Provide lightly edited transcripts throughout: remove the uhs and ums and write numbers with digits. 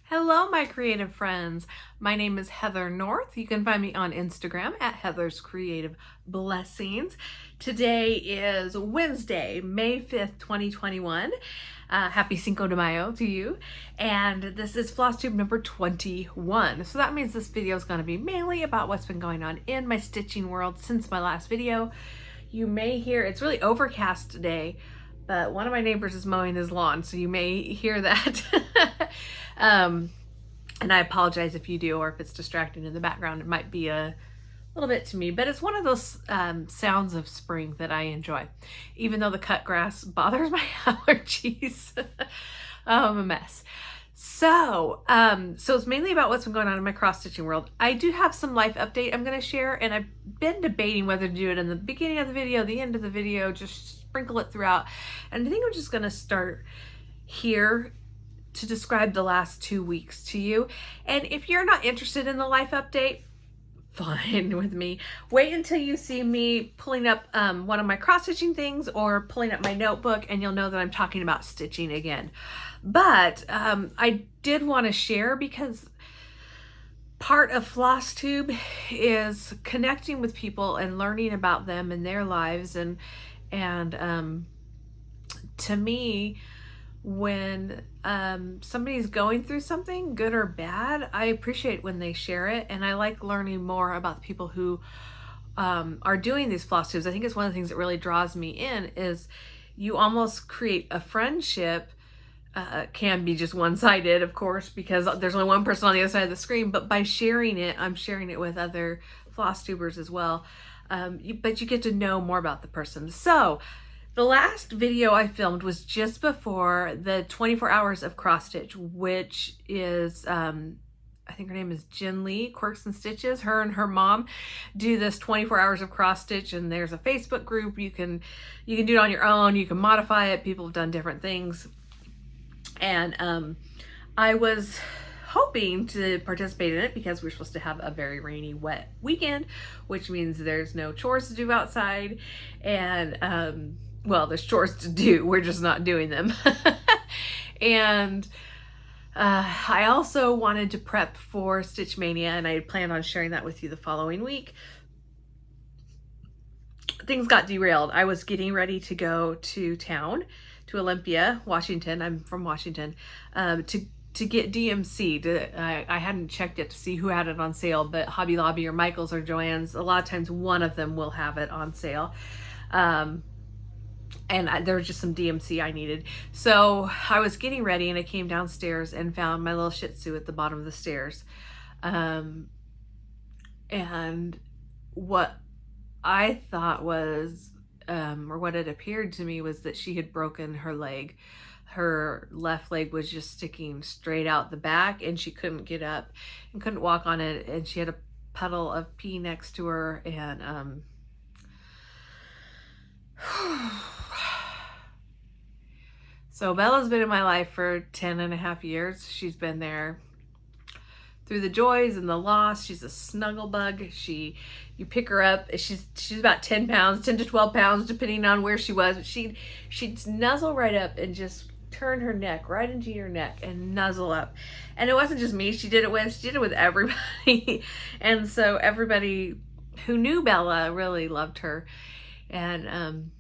Hello, my creative friends. My name is Heather North. You can find me on Instagram at Heather's Creative Blessings. Today is Wednesday, May 5th, 2021. Happy Cinco de Mayo to you. And this is Flosstube number 21. So that means this video is going to be mainly about what's been going on in my stitching world since my last video. You may hear, it's really overcast today, but one of my neighbors is mowing his lawn, so you may hear that. And I apologize if you do, or if it's distracting in the background. It might be a little bit to me, but it's one of those sounds of spring that I enjoy, even though the cut grass bothers my allergies. I'm a mess. So it's mainly about what's been going on in my cross-stitching world. I do have some life update I'm going to share, and I've been debating whether to do it in the beginning of the video, the end of the video, just sprinkle it throughout. And I think I'm just going to start here to describe the last 2 weeks to you. And if you're not interested in the life update, fine with me. Wait until you see me pulling up one of my cross-stitching things or pulling up my notebook, and you'll know that I'm talking about stitching again. But I did want to share, because part of Flosstube is connecting with people and learning about them and their lives. And to me, when somebody's going through something, good or bad, I appreciate when they share it, and I like learning more about the people who are doing these floss tubes. I think it's one of the things that really draws me in, is you almost create a friendship. Can be just one-sided, of course, because there's only one person on the other side of the screen, but by sharing it, I'm sharing it with other floss tubers as well. But you get to know more about the person. So the last video I filmed was just before the 24 hours of cross stitch, which is, I think her name is Jen Lee, Quirks and Stitches. Her and her mom do this 24 hours of cross stitch, and there's a Facebook group. You can do it on your own. You can modify it. People have done different things. And I was hoping to participate in it because we're supposed to have a very rainy, wet weekend, which means there's no chores to do outside. And well, there's chores to do, we're just not doing them. And I also wanted to prep for Stitch Mania, and I had planned on sharing that with you the following week. Things got derailed. I was getting ready to go to town, to Olympia, Washington. I'm from Washington, to get DMC'd. I hadn't checked it to see who had it on sale, but Hobby Lobby or Michael's or Joann's, a lot of times one of them will have it on sale. And there was just some DMC I needed. So I was getting ready, and I came downstairs and found my little Shih Tzu at the bottom of the stairs. And what I thought was, or what it appeared to me, was that she had broken her leg. Her left leg was just sticking straight out the back, and she couldn't get up and couldn't walk on it. And she had a puddle of pee next to her. And so Bella's been in my life for 10.5 years. She's been there through the joys and the loss. She's a snuggle bug. You pick her up. She's about 10 pounds, 10 to 12 pounds, depending on where she was. She'd nuzzle right up and just turn her neck right into your neck and nuzzle up. And it wasn't just me she did it with everybody. And so everybody who knew Bella really loved her. And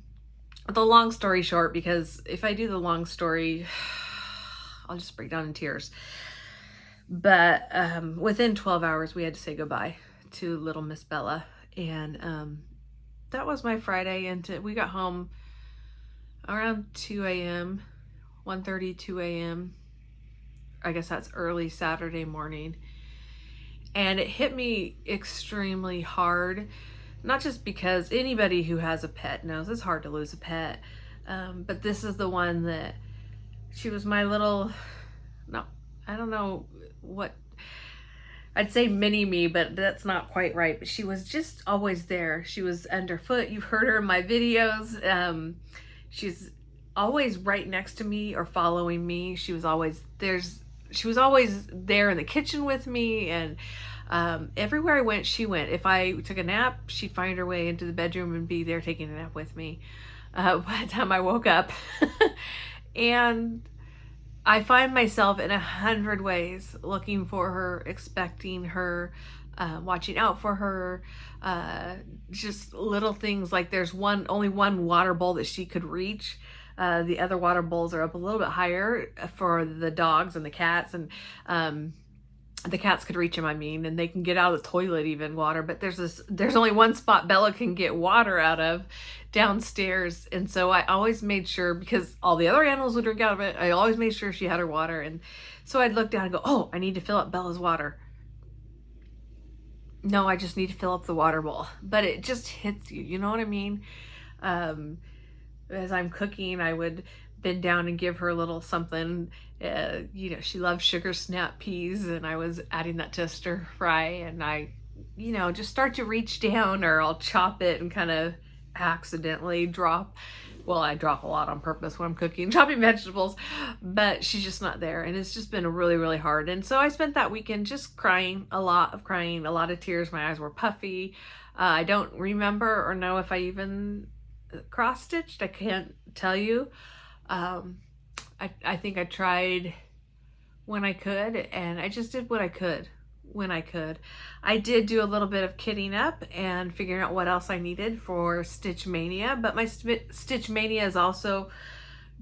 the long story short, because if I do the long story, I'll just break down in tears. But within 12 hours, we had to say goodbye to little Miss Bella. And that was my Friday. And we got home around 2 a.m., 1:30, 2 a.m. I guess that's early Saturday morning. And it hit me extremely hard. Not just because anybody who has a pet knows it's hard to lose a pet. But this is the one that, she was my little, no, I don't know what, I'd say mini me, but that's not quite right. But she was just always there. She was underfoot. You've heard her in my videos. She's always right next to me or following me. She was always there in the kitchen with me, and everywhere I went, she went. If I took a nap, she'd find her way into the bedroom and be there taking a nap with me by the time I woke up. And I find myself in 100 ways looking for her, expecting her, watching out for her, just little things like there's only one water bowl that she could reach. The other water bowls are up a little bit higher for the dogs and the cats, and the cats could reach them, I mean, and they can get out of the toilet even water, but there's only one spot Bella can get water out of downstairs. And so I always made sure, because all the other animals would drink out of it, I always made sure she had her water. And so I'd look down and go, oh, I need to fill up Bella's water. No, I just need to fill up the water bowl. But it just hits you, you know what I mean? As I'm cooking, I would bend down and give her a little something. You know, she loves sugar snap peas, and I was adding that to stir fry, and I, you know, just start to reach down, or I'll chop it and kind of accidentally drop. Well, I drop a lot on purpose when I'm cooking, chopping vegetables, but she's just not there. And it's just been really, really hard. And so I spent that weekend just crying, a lot of tears. My eyes were puffy. I don't remember or know if I even cross-stitched. I can't tell you. I think I tried when I could, and I just did what I could when I could. I did do a little bit of kitting up and figuring out what else I needed for Stitch Mania, but my Stitch Mania is also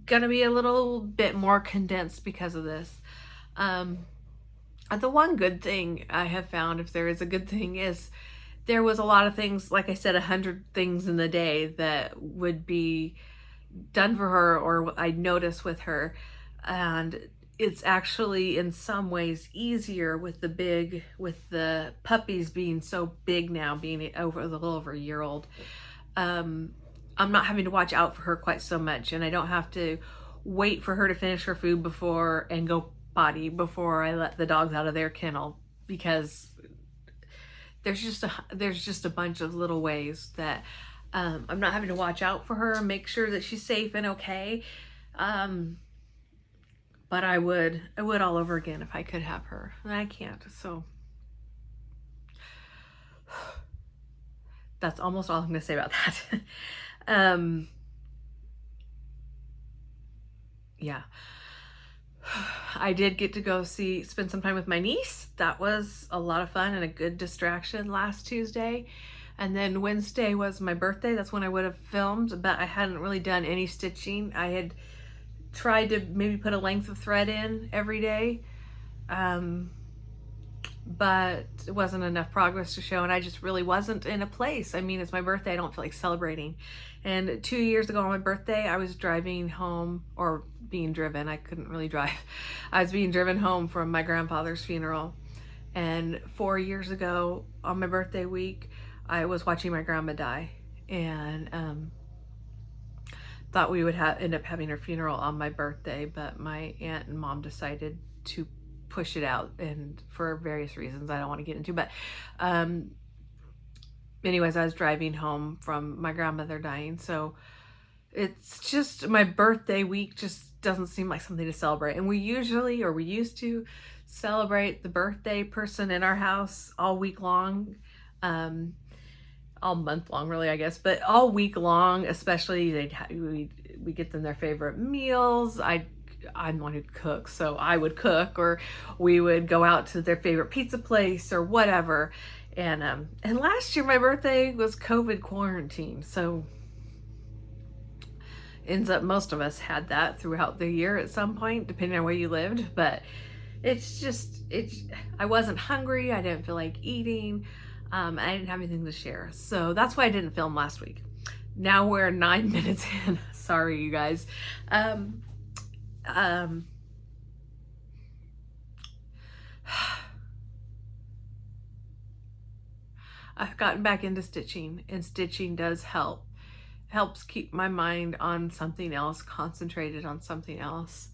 gonna be a little bit more condensed because of this. The one good thing I have found, if there is a good thing, is there was a lot of things, like I said, 100 things in the day that would be done for her or I'd notice with her, and it's actually in some ways easier with the puppies being so big now, being a little over a year old. I'm not having to watch out for her quite so much, and I don't have to wait for her to finish her food and go potty before I let the dogs out of their kennel, because there's just a bunch of little ways that I'm not having to watch out for her and make sure that she's safe and okay. But I would all over again if I could have her, and I can't. So that's almost all I'm going to say about that. Yeah. I did get to go spend some time with my niece. That was a lot of fun and a good distraction last Tuesday. And then Wednesday was my birthday. That's when I would have filmed, but I hadn't really done any stitching. I had tried to maybe put a length of thread in every day, but it wasn't enough progress to show, and I just really wasn't in a place. I mean, it's my birthday. I don't feel like celebrating. And 2 years ago on my birthday, I was driving home, or being driven. I couldn't really drive. I was being driven home from my grandfather's funeral. And 4 years ago on my birthday week, I was watching my grandma die, and thought we would end up having her funeral on my birthday, but my aunt and mom decided to push it out, and for various reasons I don't want to get into. But anyways, I was driving home from my grandmother dying, so it's just my birthday week just doesn't seem like something to celebrate. And we used to celebrate the birthday person in our house all week long, all month long really, I guess, but all week long, especially we get them their favorite meals. I'm the one who cooks, so I would cook, or we would go out to their favorite pizza place or whatever. And last year my birthday was COVID quarantine, so ends up most of us had that throughout the year at some point, depending on where you lived. But I wasn't hungry. I didn't feel like eating. I didn't have anything to share. So that's why I didn't film last week. Now we're 9 minutes in. Sorry, you guys. I've gotten back into stitching, and stitching does helps keep my mind on something else, concentrated on something else.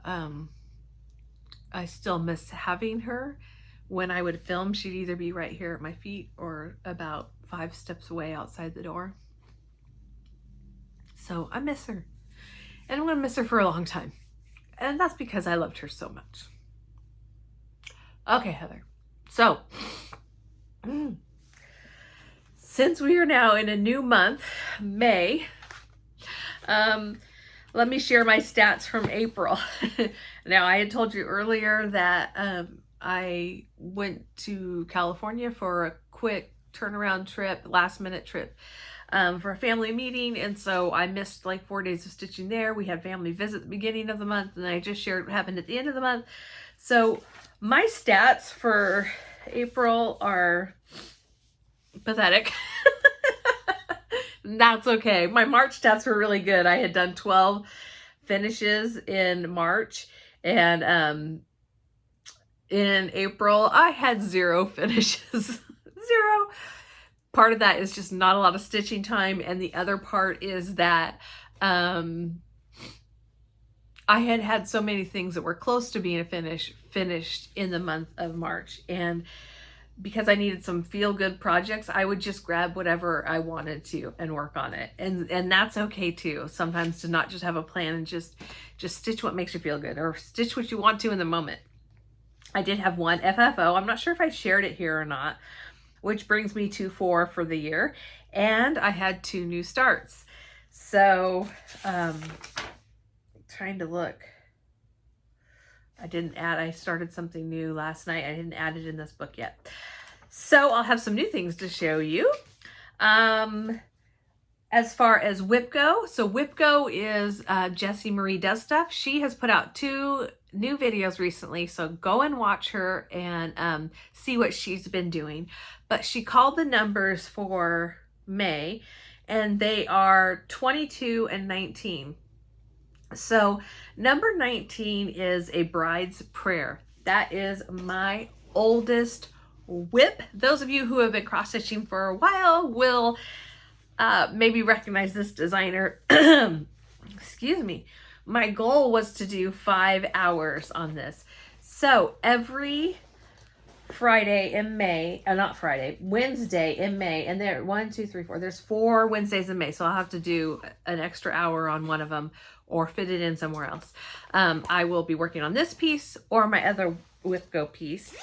I still miss having her. When I would film, she'd either be right here at my feet or about 5 steps away outside the door. So I miss her, and I'm gonna miss her for a long time. And that's because I loved her so much. Okay, Heather. So, since we are now in a new month, May, let me share my stats from April. Now, I had told you earlier that I went to California for a quick turnaround trip, last minute trip, for a family meeting. And so I missed like 4 days of stitching there. We had family visit at the beginning of the month, and I just shared what happened at the end of the month. So my stats for April are pathetic. That's okay. My March stats were really good. I had done 12 finishes in March, and in April I had 0 finishes. 0. Part of that is just not a lot of stitching time, and the other part is that I had so many things that were close to being finished in the month of March, and because I needed some feel-good projects, I would just grab whatever I wanted to and work on it. And that's okay too. Sometimes to not just have a plan and just stitch what makes you feel good, or stitch what you want to in the moment. I did have one FFO. I'm not sure if I shared it here or not, which brings me to 4 for the year. And I had 2 new starts. So, trying to look. I started something new last night. I didn't add it in this book yet. So I'll have some new things to show you. As far as WIP go, so WIP go is Jessie Marie Does Stuff. She has put out 2 new videos recently, so go and watch her and see what she's been doing. But she called the numbers for May, and they are 22 and 19. So number 19 is A Bride's Prayer. That is my oldest WIP. Those of you who have been cross-stitching for a while will maybe recognize this designer. Excuse me. My goal was to do 5 hours on this. So every Friday in May, not Friday, Wednesday in May, and there, 1, 2, 3, 4, there's 4 Wednesdays in May, so I'll have to do an extra hour on one of them or fit it in somewhere else. I will be working on this piece or my other WIP go piece.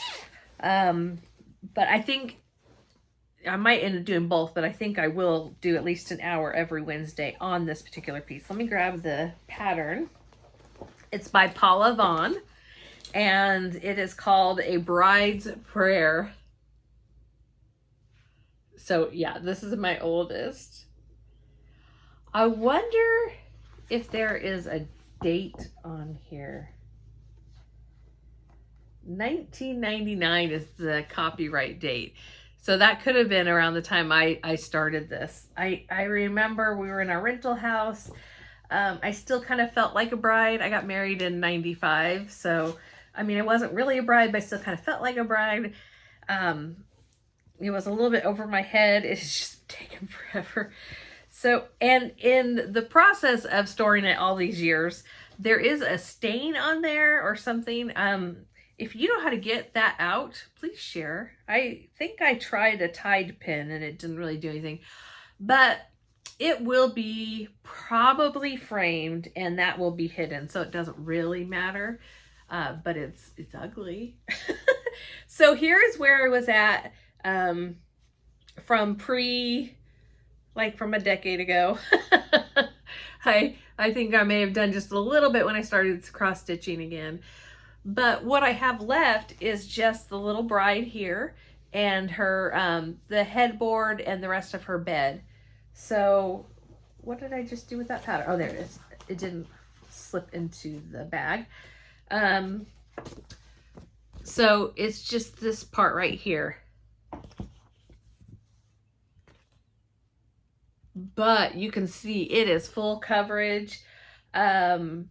But I think I might end up doing both, but I think I will do at least an hour every Wednesday on this particular piece. Let me grab the pattern. It's by Paula Vaughn, and it is called A Bride's Prayer. So yeah, this is my oldest. I wonder if there is a date on here. 1999 is the copyright date. So that could have been around the time I started this. I remember we were in our rental house. I still kind of felt like a bride. I got married in 95. So, I mean, I wasn't really a bride, but I still kind of felt like a bride. It was a little bit over my head. It's just taken forever. So, and in the process of storing it all these years, there is a stain on there or something. If you know how to get that out, please share. I think I tried a Tide pin and it didn't really do anything, but it will be probably framed and that will be hidden. So it doesn't really matter, but it's ugly. So here's where I was at, from from a decade ago. I think I may have done just a little bit when I started cross stitching again. But what I have left is just the little bride here and her, the headboard and the rest of her bed. So what did I just do with that pattern? Oh, there it is. It didn't slip into the bag. So it's just this part right here. But you can see it is full coverage. Yeah.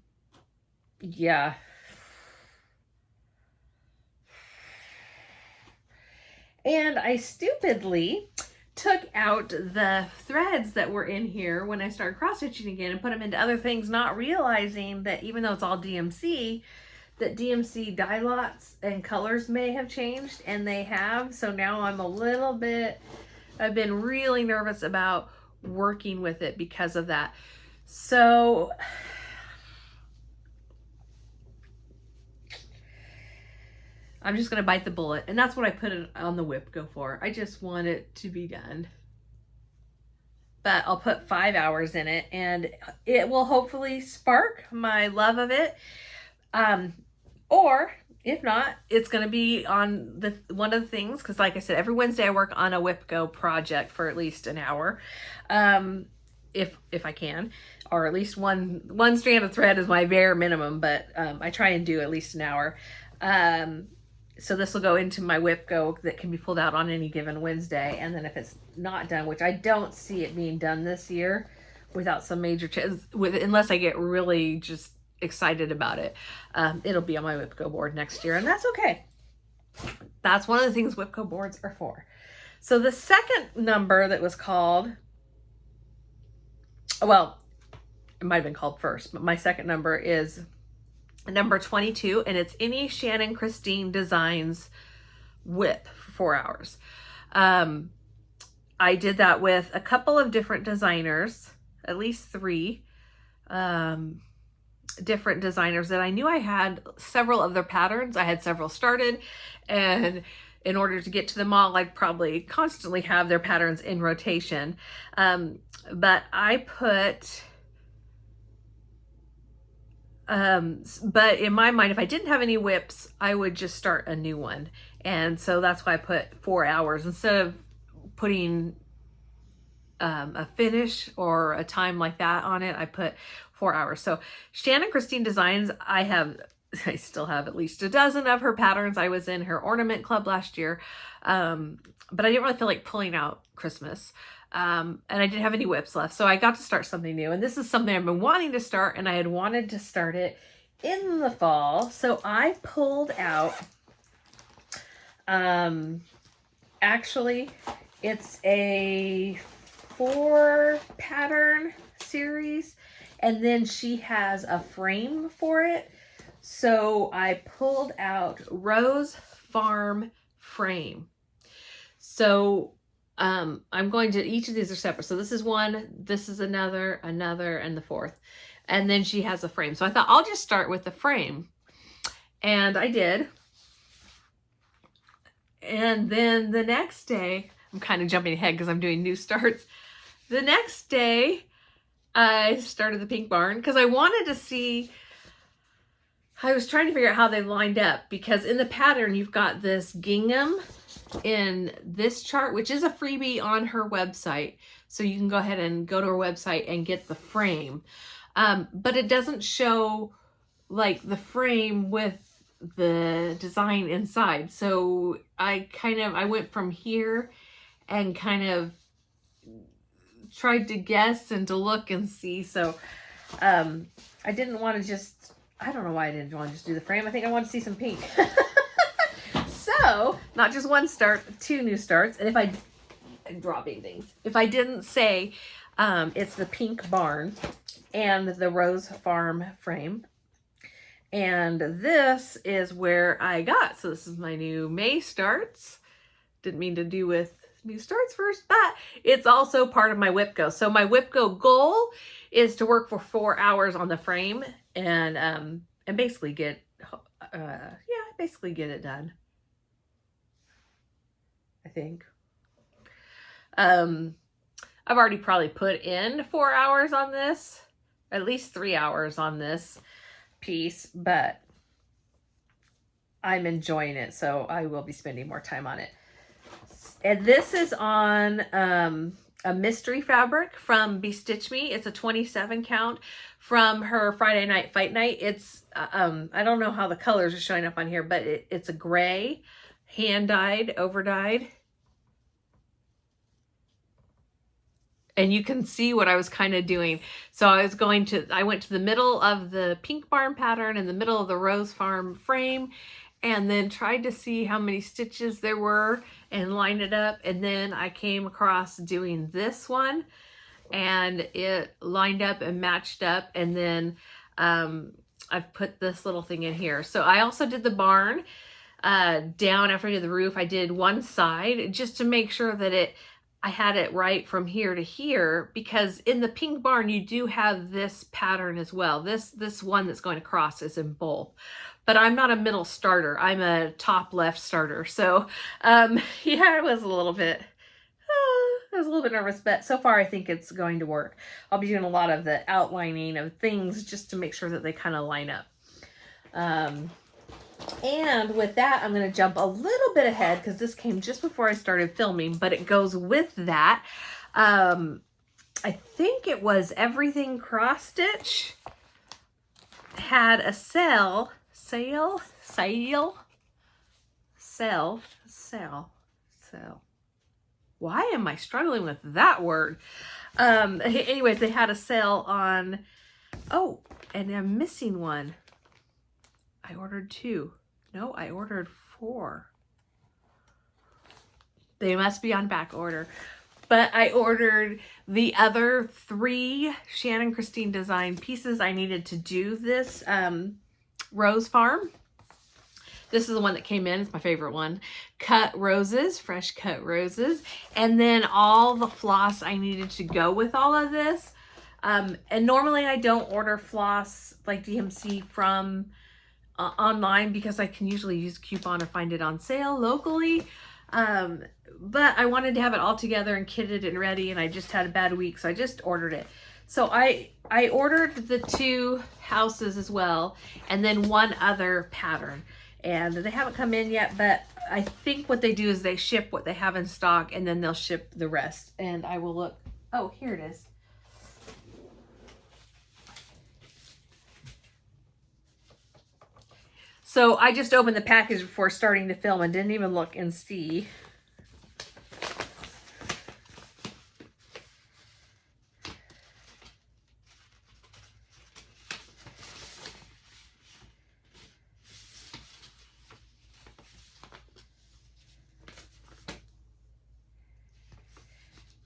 And I stupidly took out the threads that were in here when I started cross stitching again and put them into other things, not realizing that even though it's all DMC, that DMC dye lots and colors may have changed, and they have. So now I'm a little bit, I've been really nervous about working with it because of that. So I'm just going to bite the bullet. And that's what I put it on the WIP go for. I just want it to be done. but I'll put 5 hours in it, and it will hopefully spark my love of it. Or if not, it's going to be on one of the things, because like I said, every Wednesday I work on a Whip Go project for at least an hour, if I can, or at least one strand of thread is my bare minimum, but I try and do at least an hour. So this will go into my Whip Go that can be pulled out on any given Wednesday, and then if it's not done, which I don't see it being done this year without some major unless I get really just excited about it, it'll be on my Whip Go board next year, and that's okay. That's one of the things Whip Go boards are for. So the second number that was called, well, it might have been called first, but my second number is number 22, and it's any Shannon Christine Designs whip for 4 hours. I did that with a couple of different designers, at least 3 different designers that I knew I had several of their patterns. I had several started, and in order to get to them all, I'd probably constantly have their patterns in rotation. But I put, but in my mind, if I didn't have any whips, I would just start a new one. And so that's why I put 4 hours instead of putting a finish or a time like that on it. I put 4 hours. So Shannon Christine Designs, I still have at least a dozen of her patterns. I was in her ornament club last year, but I didn't really feel like pulling out Christmas, and I didn't have any whips left, so I got to start something new. And this is something I've been wanting to start, and I had wanted to start it in the fall. So I pulled out, actually, it's a 4 pattern series, and then she has a frame for it. So I pulled out Rose Farm Frame. So I'm going to, each of these are separate. So this is one, this is another, and the 4th. And then she has a frame. So I thought I'll just start with the frame. And I did. And then the next day, I'm kind of jumping ahead because I'm doing new starts. The next day, I started the pink barn because I wanted to see, I was trying to figure out how they lined up, because in the pattern, you've got this gingham in this chart, which is a freebie on her website. So you can go ahead and go to her website and get the frame. But it doesn't show like the frame with the design inside. So I went from here and kind of tried to guess and to look and see. So I didn't want to just, I don't know why I didn't want to just do the frame. I think I want to see some pink. So not just one start, 2 new starts. And if I'm dropping things, if I didn't say it's the pink barn and the Rose Farm frame. And this is where I got, so this is my new May starts. Didn't mean to do with new starts first, but it's also part of my Whip Go. So my Whip Go goal is to work for 4 hours on the frame and basically get, basically get it done, I think. I've already probably put in 4 hours on this, at least 3 hours on this piece, but I'm enjoying it, so I will be spending more time on it. And this is on a mystery fabric from Stitch Me. It's a 27 count from her Friday Night Fight Night. It's I don't know how the colors are showing up on here, but it's a gray, hand dyed, over dyed. And you can see what I was kind of doing. So I went to the middle of the pink barn pattern in the middle of the Rose Farm frame, and then tried to see how many stitches there were and line it up. And then I came across doing this one, and it lined up and matched up. And then I've put this little thing in here. So I also did the barn down after I did the roof. I did one side just to make sure that I had it right from here to here, because in the pink barn, you do have this pattern as well. This one that's going across is in both, but I'm not a middle starter. I'm a top left starter. So, yeah, it was a little bit I was a little bit nervous, but so far I think it's going to work. I'll be doing a lot of the outlining of things just to make sure that they kind of line up. And with that, I'm going to jump a little bit ahead because this came just before I started filming, but it goes with that. I think it was Everything Cross Stitch had a sale. Why am I struggling with that word? Anyways, they had a sale on, oh, and I'm missing one. I ordered 2. No, I ordered 4. They must be on back order. But I ordered the other 3 Shannon Christine design pieces I needed to do this rose farm. This is the one that came in. It's my favorite one. Cut roses, fresh cut roses. And then all the floss I needed to go with all of this. And normally I don't order floss like DMC from online because I can usually use a coupon or find it on sale locally. But I wanted to have it all together and kitted and ready, and I just had a bad week, so I just ordered it. So I ordered the 2 houses as well, and then 1 other pattern. And they haven't come in yet, but I think what they do is they ship what they have in stock, and then they'll ship the rest. And I will look. Oh, here it is. So I just opened the package before starting to film and didn't even look and see.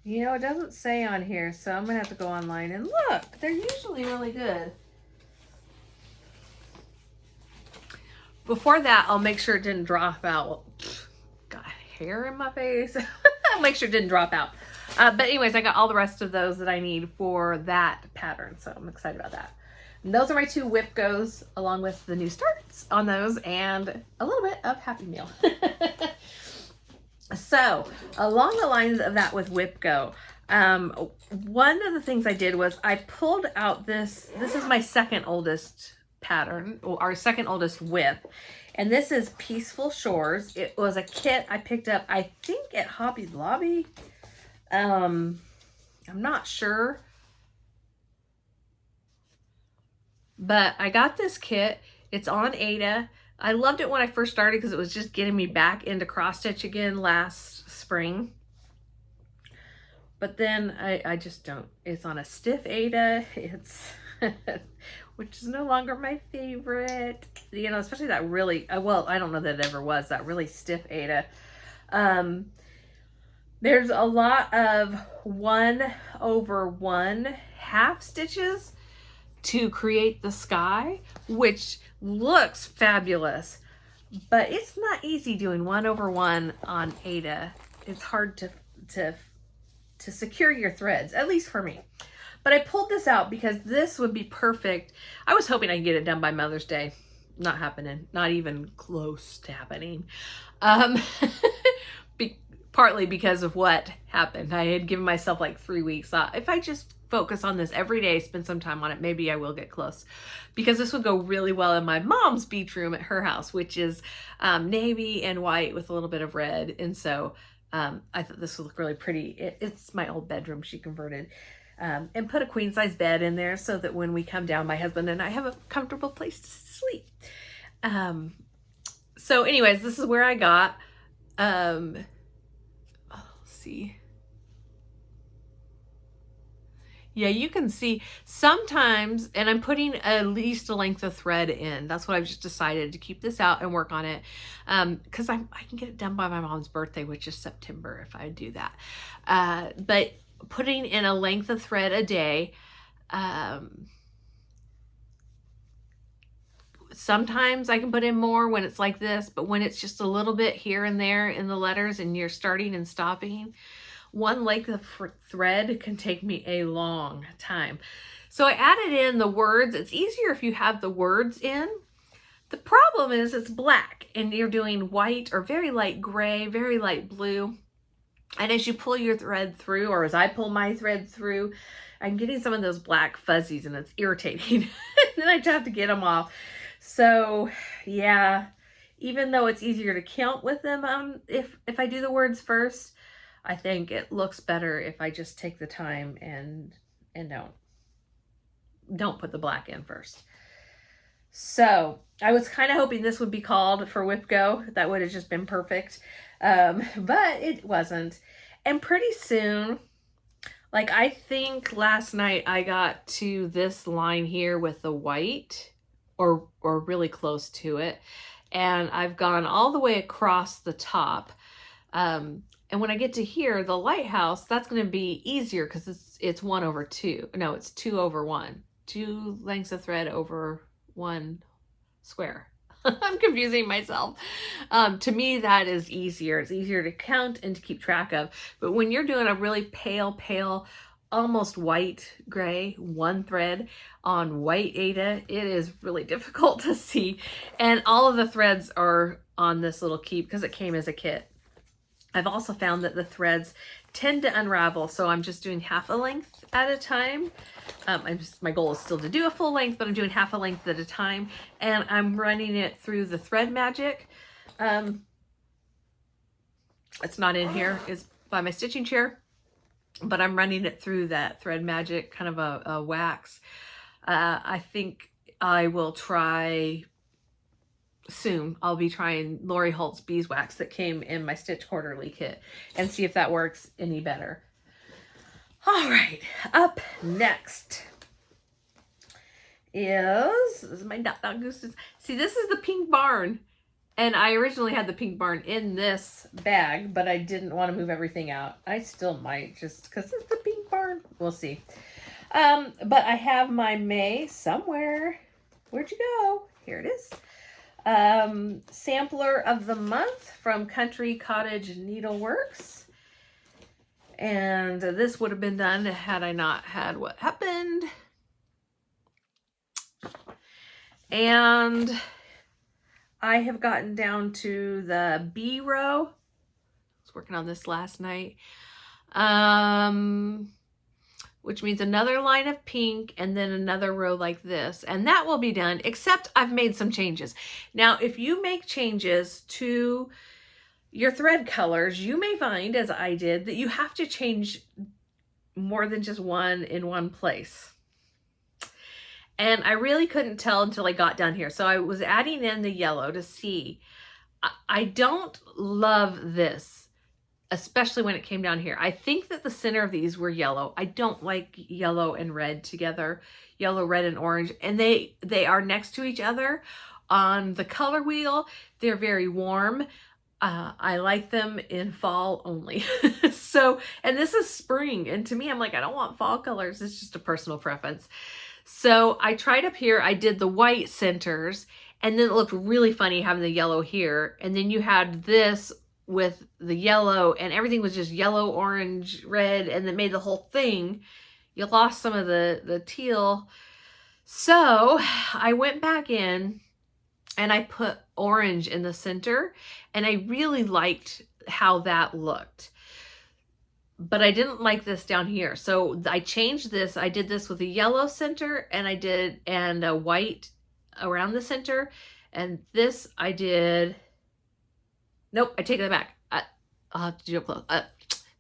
You know, it doesn't say on here, so I'm going to have to go online and look. They're usually really good. Before that, I'll make sure it didn't drop out. Got hair in my face. I'll make sure it didn't drop out. But anyways, I got all the rest of those that I need for that pattern, so I'm excited about that. And those are my 2 whip goes, along with the new starts on those and a little bit of Happy Meal. So along the lines of that with whip go, one of the things I did was I pulled out this is my second oldest pattern, or our second oldest whip, and this is Peaceful Shores. It was a kit I picked up, I think at Hobby Lobby. I'm not sure, but I got this kit. It's on Ada. I loved it when I first started because it was just getting me back into cross stitch again last spring. But then I just don't. It's on a stiff Ada. It's which is no longer my favorite. You know, especially that really, well, I don't know that it ever was, that really stiff Ada. There's a lot of 1/1 half stitches to create the sky, which looks fabulous, but it's not easy doing 1/1 on Ada. It's hard to secure your threads, at least for me. But I pulled this out because this would be perfect. I was hoping I could get it done by Mother's Day. Not happening. Not even close to happening. Partly because of what happened. I had given myself like 3 weeks. If I just focus on this every day, spend some time on it, maybe I will get close. Because this would go really well in my mom's beach room at her house, which is navy and white with a little bit of red. And so I thought this would look really pretty. It's my old bedroom she converted. And put a queen size bed in there so that when we come down, my husband and I have a comfortable place to sleep. So anyways, this is where I got, let's see. Yeah, you can see sometimes, and I'm putting at least a length of thread in. That's what I've just decided to keep this out and work on it. Because I can get it done by my mom's birthday, which is September if I do that. But putting in a length of thread a day, sometimes I can put in more when it's like this, but when it's just a little bit here and there in the letters and you're starting and stopping, one length of thread can take me a long time. So I added in the words. It's easier if you have the words in. The problem is it's black and you're doing white or very light gray, very light blue. And as you pull your thread through, or as I pull my thread through, I'm getting some of those black fuzzies and it's irritating. Then I have to get them off. So yeah, even though it's easier to count with them, if I do the words first, I think it looks better if I just take the time and don't put the black in first. So I was kind of hoping this would be called for Whip Go. That would have just been perfect. But it wasn't. And pretty soon, like I think last night I got to this line here with the white or really close to it. And I've gone all the way across the top. And when I get to here, the lighthouse, that's going to be easier because it's 1 over 2. No, it's 2 over 1. 2 lengths of thread over 1 square. I'm confusing myself. To me, that is easier. It's easier to count and to keep track of. But when you're doing a really pale, almost white gray, 1 thread on white Aida, it is really difficult to see. And all of the threads are on this little keep because it came as a kit. I've also found that the threads tend to unravel, so I'm just doing half a length at a time. My goal is still to do a full length, but I'm doing half a length at a time, and I'm running it through the Thread Magic. It's not in here, it's by my stitching chair, but I'm running it through that Thread Magic, kind of a wax. I think I will try soon. I'll be trying Laurie Holt's beeswax that came in my Stitch Quarterly kit and see if that works any better. All right, up next is my Dot Dot Gooses. See, this is the pink barn, and I originally had the pink barn in this bag, but I didn't want to move everything out. I still might, just because it's the pink barn. We'll see. But I have my May somewhere. Where'd you go? Here it is. Sampler of the month from Country Cottage Needleworks. And this would have been done had I not had what happened. And I have gotten down to the B row. I was working on this last night. Which means another line of pink and then another row like this. And that will be done, except I've made some changes. Now, if you make changes to your thread colors, you may find, as I did, that you have to change more than just one in one place. And I really couldn't tell until I got down here. So I was adding in the yellow to see. I don't love this, especially when it came down here. I think that the center of these were yellow. I don't like yellow and red together, yellow, red, and orange. And they are next to each other on the color wheel. They're very warm. I like them in fall only. So, and this is spring. And to me, I'm like, I don't want fall colors. It's just a personal preference. So I tried up here, I did the white centers, and then it looked really funny having the yellow here. And then you had this with the yellow, and everything was just yellow, orange, red, and that made the whole thing. You lost some of the teal. So I went back in and I put orange in the center, and I really liked how that looked. But I didn't like this down here. So I changed this. I did this with a yellow center, and a white around the center. And this I did, nope, I take that back. I'll have to do it close.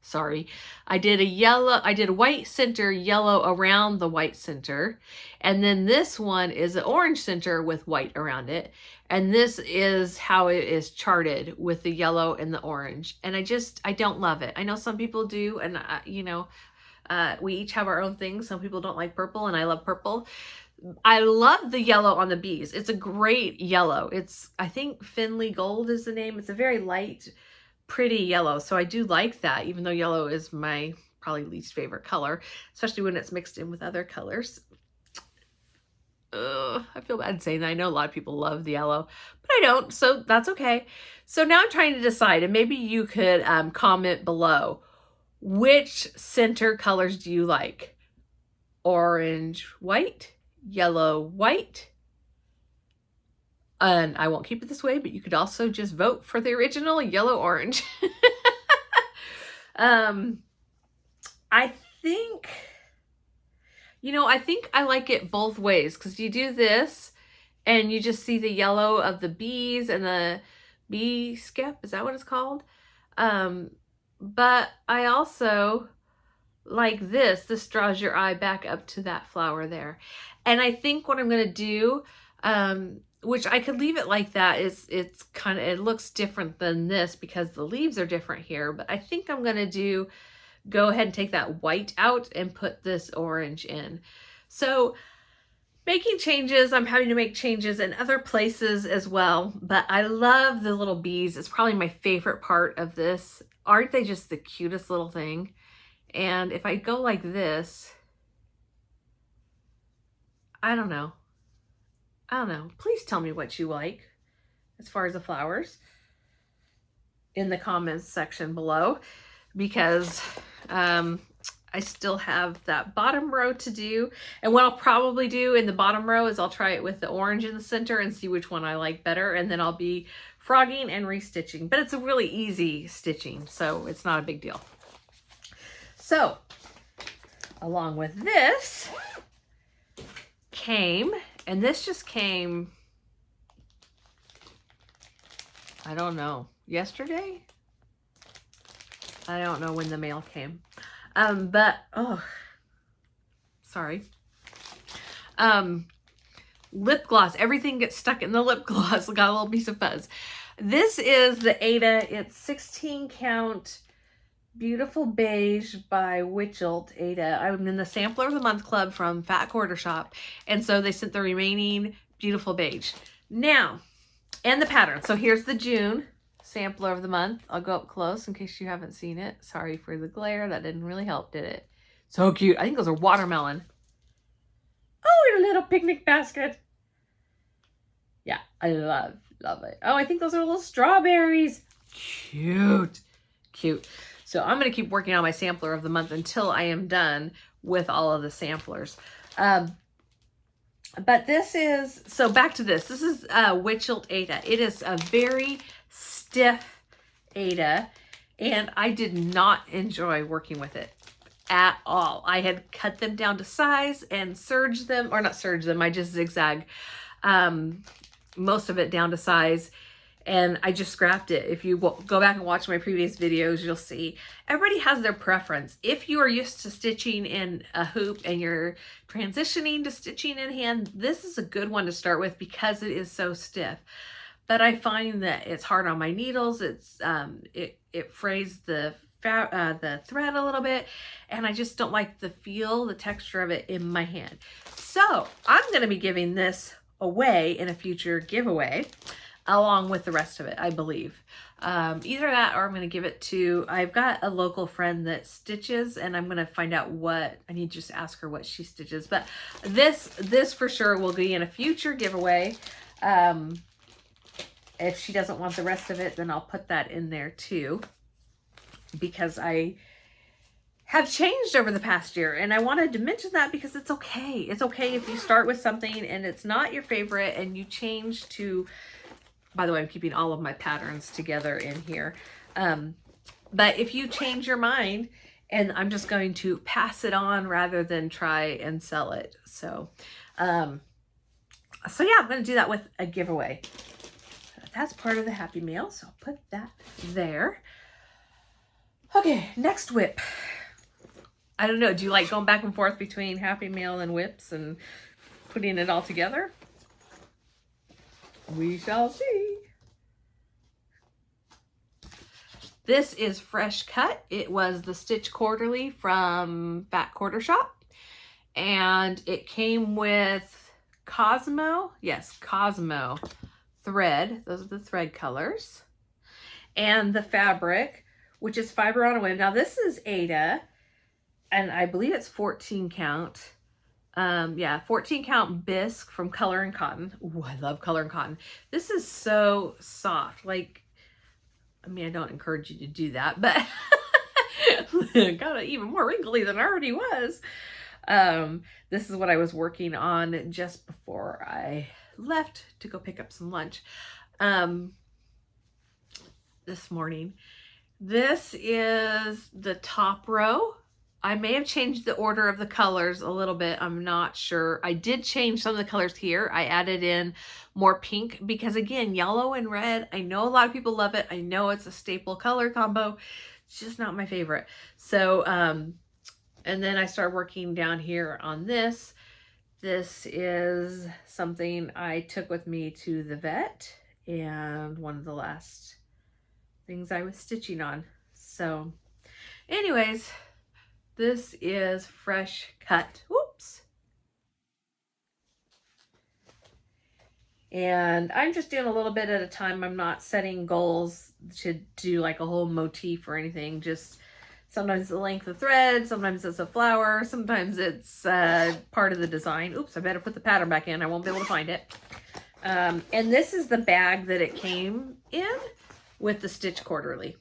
Sorry. I did a white center, yellow around the white center. And then this one is an orange center with white around it. And this is how it is charted with the yellow and the orange. And I don't love it. I know some people do. And we each have our own things. Some people don't like purple, and I love purple. I love the yellow on the bees. It's a great yellow. I think Finley Gold is the name. It's a very light, pretty yellow. So I do like that, even though yellow is my probably least favorite color, especially when it's mixed in with other colors. I feel bad saying that. I know a lot of people love the yellow, but I don't, so that's okay. So now I'm trying to decide, and maybe you could comment below, which center colors do you like? Orange, white, yellow, white? And I won't keep it this way, but you could also just vote for the original yellow, orange. I think, I think I like it both ways, because you do this and you just see the yellow of the bees and the bee skep. Is that what it's called? But I also like this. This draws your eye back up to that flower there. And I think what I'm going to do, which I could leave it like that, it's kind of, it looks different than this because the leaves are different here. But I think I'm going to go ahead and take that white out and put this orange in. So making changes, I'm having to make changes in other places as well, but I love the little bees. It's probably my favorite part of this. Aren't they just the cutest little thing? And if I go like this, I don't know. Please tell me what you like as far as the flowers in the comments section below, because I still have that bottom row to do. And what I'll probably do in the bottom row is I'll try it with the orange in the center and see which one I like better. And then I'll be frogging and restitching. But it's a really easy stitching, so it's not a big deal. So, along with this came, and this just came, I don't know, yesterday? I don't know when the mail came. But, oh, sorry. Lip gloss. Everything gets stuck in the lip gloss. Got a little piece of fuzz. This is the Ada. It's 16 count Beautiful Beige by Witchelt Ada. I'm in the Sampler of the Month Club from Fat Quarter Shop. And so they sent the remaining Beautiful Beige. Now, and the pattern. So here's the June Sampler of the Month. I'll go up close in case you haven't seen it. Sorry for the glare. That didn't really help, did it? So cute. I think those are watermelon. Oh, and a little picnic basket. Yeah, I love it. Oh, I think those are little strawberries. Cute. So I'm going to keep working on my Sampler of the Month until I am done with all of the samplers. But this is, so back to this. This is Witchelt Ada. It is a very stiff Ada, and I did not enjoy working with it at all. I had cut them down to size and serged them, or not serged them, I just zigzag most of it down to size, and I just scrapped it. If you go back and watch my previous videos, you'll see everybody has their preference. If you are used to stitching in a hoop and you're transitioning to stitching in hand, this is a good one to start with because it is so stiff. But I find that it's hard on my needles. It's it frays the thread a little bit, and I just don't like the texture of it in my hand. So I'm going to be giving this away in a future giveaway along with the rest of it, I believe. Either that or I'm going to give it to, I've got a local friend that stitches, and I'm going to find out what, I need to just ask her what she stitches. But this for sure will be in a future giveaway. If she doesn't want the rest of it, then I'll put that in there too, because I have changed over the past year, and I wanted to mention that because it's okay. It's okay if you start with something and it's not your favorite and you change to, by the way, I'm keeping all of my patterns together in here. But if you change your mind, and I'm just going to pass it on rather than try and sell it. So yeah, I'm going to do that with a giveaway. That's part of the Happy Mail, so I'll put that there. Okay, next whip. I don't know, do you like going back and forth between Happy Mail and whips and putting it all together? We shall see. This is fresh cut. It was the Stitch Quarterly from Fat Quarter Shop, and it came with Cosmo. Yes, Cosmo thread. Those are the thread colors. And the fabric, which is Fiber on a Whim. Now this is Ada, and I believe it's 14 count. Yeah, 14 count bisque from Color and Cotton. Ooh, I love Color and Cotton. This is so soft. Like, I mean, I don't encourage you to do that, but got it even more wrinkly than I already was. This is what I was working on just before I left to go pick up some lunch this morning. This is the top row. I may have changed the order of the colors a little bit. I'm not sure. I did change some of the colors here. I added in more pink because, again, yellow and red, I know a lot of people love it. I know it's a staple color combo. It's just not my favorite. So, and then I started working down here on this. This is something I took with me to the vet and one of the last things I was stitching on. So anyways, this is fresh cut. Whoops. And I'm just doing a little bit at a time. I'm not setting goals to do like a whole motif or anything. Just sometimes the length of thread, sometimes it's a flower, sometimes it's part of the design. Oops, I better put the pattern back in. I won't be able to find it. And this is the bag that it came in with the Stitch Quarterly.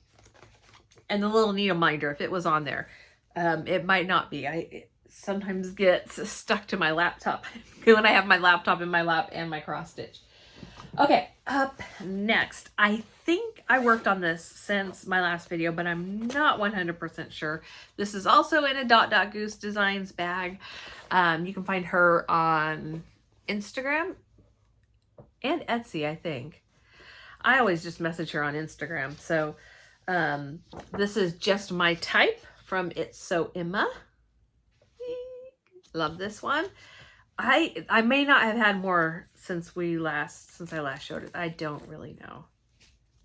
And the little needle minder, if it was on there. It might not be. It sometimes gets stuck to my laptop when I have my laptop in my lap and my cross stitch. Okay, up next. I think I worked on this since my last video, but I'm not 100% sure. This is also in a Dot Goose Designs bag. You can find her on Instagram and Etsy, I think. I always just message her on Instagram. So this is Just My Type from It's So Emma. Love this one. I may not have had more since I last showed it. I don't really know.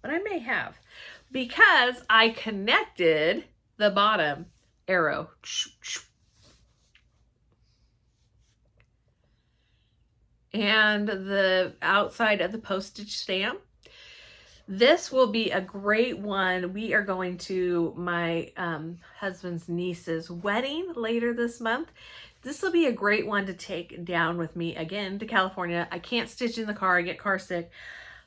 But I may have. Because I connected the bottom arrow. And the outside of the postage stamp. This will be a great one. We are going to my husband's niece's wedding later this month. This will be a great one to take down with me again to California. I can't stitch in the car. I get car sick.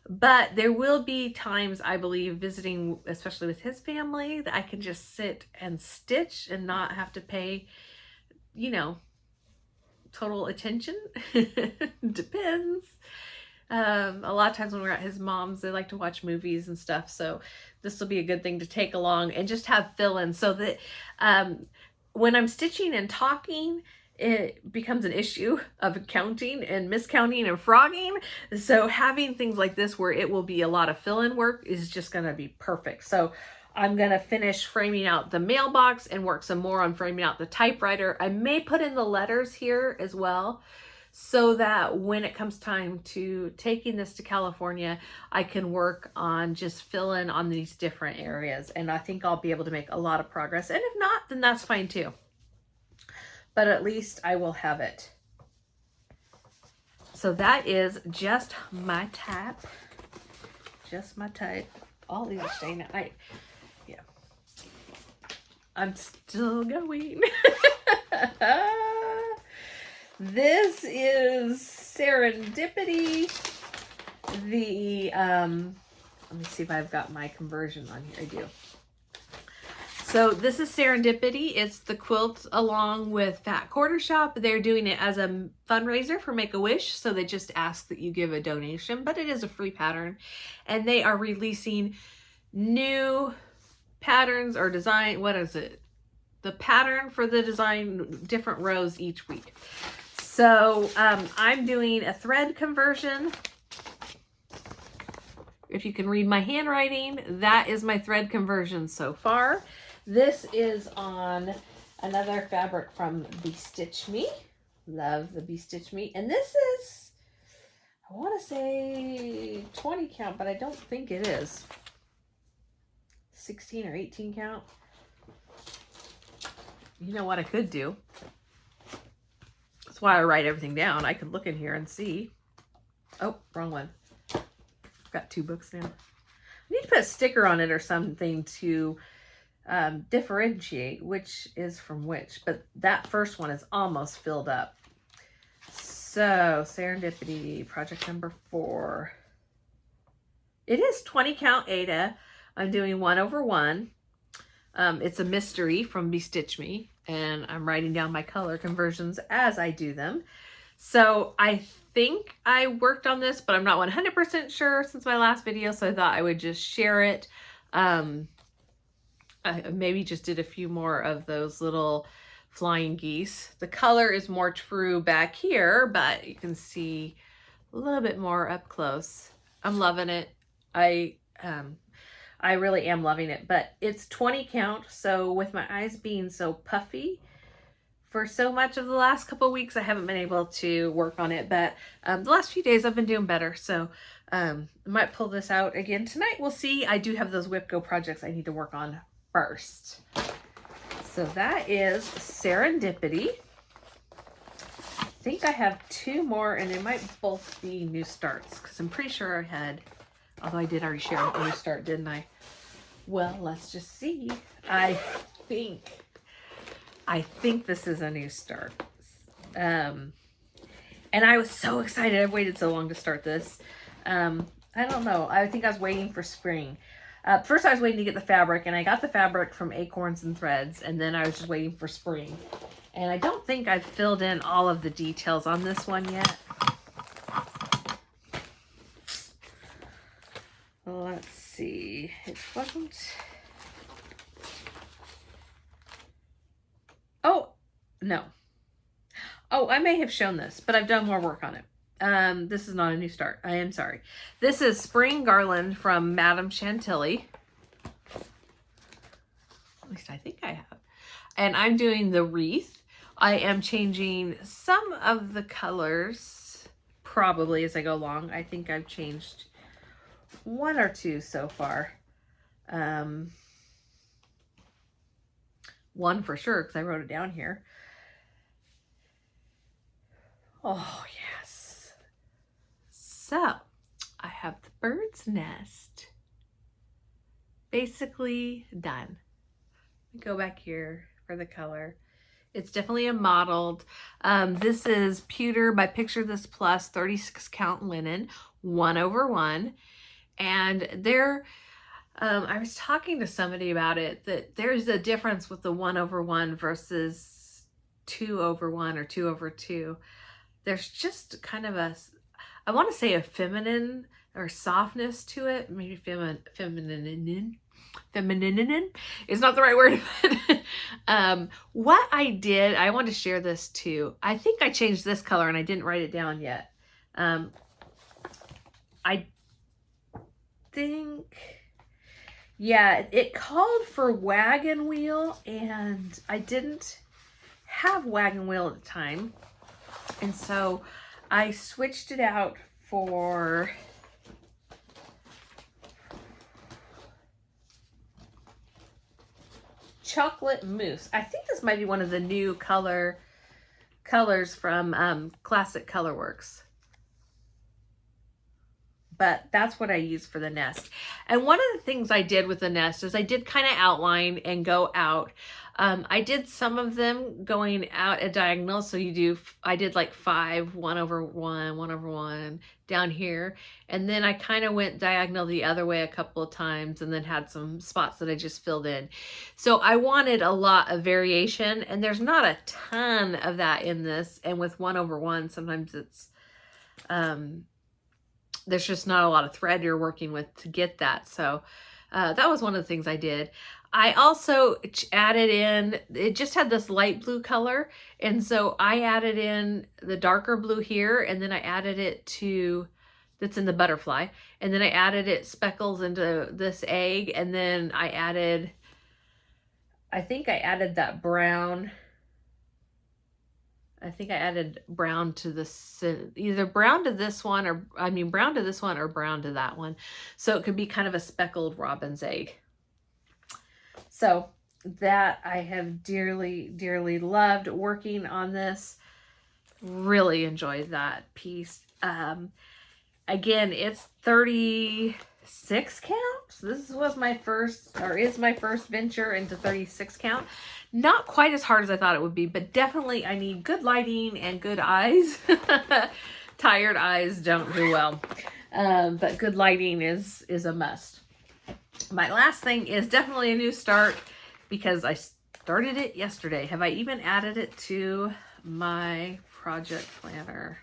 But there will be times, I believe, visiting, especially with his family, that I can just sit and stitch and not have to pay, you know, total attention. Depends. A lot of times when we're at his mom's, they like to watch movies and stuff. So this will be a good thing to take along and just have fill-in so that when I'm stitching and talking, it becomes an issue of counting and miscounting and frogging. So having things like this where it will be a lot of fill-in work is just going to be perfect. So I'm going to finish framing out the mailbox and work some more on framing out the typewriter. I may put in the letters here as well, so that when it comes time to taking this to California, I can work on just fill in on these different areas. And I think I'll be able to make a lot of progress. And if not, then that's fine too. But at least I will have it. So that is Just My Type. Just My Type. All these are staying. Yeah. I'm still going. This is Serendipity. Let me see if I've got my conversion on here. I do. So this is Serendipity. It's the quilt along with Fat Quarter Shop. They're doing it as a fundraiser for Make-A-Wish. So they just ask that you give a donation, but it is a free pattern. And they are releasing new patterns or design. What is it? The pattern for the design, different rows each week. So I'm doing a thread conversion. If you can read my handwriting, that is my thread conversion so far. This is on another fabric from Stitch Me. Love the Stitch Me. And this is, I want to say 20 count, but I don't think it is. 16 or 18 count. You know what I could do? That's why I write everything down. I could look in here and see. Oh, wrong one. I've got two books now. I need to put a sticker on it or something to differentiate which is from which. But that first one is almost filled up. So, Serendipity, project number 4. It is 20 count Ada. I'm doing 1/1. It's a mystery from Stitch Me, and I'm writing down my color conversions as I do them. So I think I worked on this, but I'm not 100% sure since my last video, so I thought I would just share it. I maybe just did a few more of those little flying geese. The color is more true back here, but you can see a little bit more up close. I'm loving it. I really am loving it, but it's 20 count. So with my eyes being so puffy for so much of the last couple of weeks, I haven't been able to work on it, but the last few days I've been doing better. So I might pull this out again tonight. We'll see. I do have those Whip Go projects I need to work on first. So that is Serendipity. I think I have two more, and they might both be new starts, because I'm pretty sure I had, although I did already share a new start, didn't I? Well, let's just see. I think this is a new start. And I was so excited. I've waited so long to start this. I don't know. I think I was waiting for spring. First I was waiting to get the fabric, and I got the fabric from Acorns and Threads, and then I was just waiting for spring. And I don't think I've filled in all of the details on this one yet. Let's see. It wasn't... Oh, no. Oh, I may have shown this, but I've done more work on it. This is not a new start. I am sorry. This is Spring Garland from Madame Chantilly. At least I think I have. And I'm doing the wreath. I am changing some of the colors probably as I go along. I think I've changed one or two so far. One for sure, because I wrote it down here. Oh, yes. So, I have the bird's nest basically done. Let me go back here for the color. It's definitely a mottled. This is Pewter by Picture This Plus 36 count linen, 1/1. And there, I was talking to somebody about it, that there's a difference with the 1/1 versus 2/1 or 2/2. There's just kind of a, I want to say a feminine or softness to it. Maybe feminine is not the right word. What I did, I want to share this too. I think I changed this color and I didn't write it down yet. I think, yeah, it called for wagon wheel, and I didn't have wagon wheel at the time. And so I switched it out for chocolate mousse. I think this might be one of the new colors from Classic Colorworks. But that's what I use for the nest. And one of the things I did with the nest is I did kind of outline and go out. I did some of them going out at diagonal. So I did like 5, 1/1, 1/1 down here. And then I kind of went diagonal the other way a couple of times, and then had some spots that I just filled in. So I wanted a lot of variation, and there's not a ton of that in this. And with 1/1, sometimes it's, there's just not a lot of thread you're working with to get that. So that was one of the things I did. I also added in, it just had this light blue color. And so I added in the darker blue here, and then I added it to, that's in the butterfly. And then I added it speckles into this egg. And then I added, I think I added that brown. I think I added brown to this, either brown to this one, or brown to this one or brown to that one. So it could be kind of a speckled robin's egg. So that I have dearly, dearly loved working on this. Really enjoyed that piece. Again, it's 36 count. So this was my first, or is my first venture into 36 count. Not quite as hard as I thought it would be, but definitely I need good lighting and good eyes. Tired eyes don't do well. But good lighting is a must. My last thing is definitely a new start, because I started it yesterday. Have I even added it to my project planner?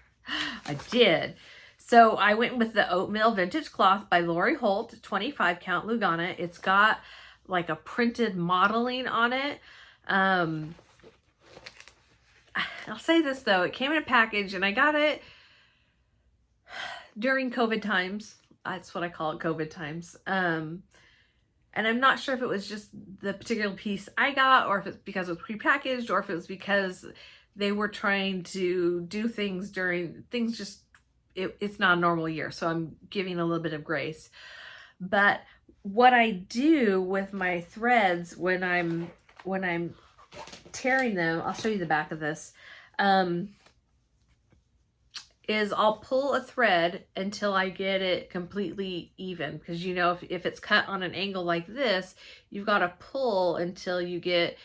I did. So I went with the Oatmeal Vintage Cloth by Laurie Holt, 25 count Lugana. It's got like a printed modeling on it. I'll say this though, it came in a package and I got it during COVID times. That's what I call it, COVID times. And I'm not sure if it was just the particular piece I got, or if it's because it was prepackaged, or if it was because they were trying to do things during things just, it's not a normal year. So I'm giving a little bit of grace. But what I do with my threads when I'm tearing them, I'll show you the back of this, is I'll pull a thread until I get it completely even. Because you know, if it's cut on an angle like this, you've got to pull until you get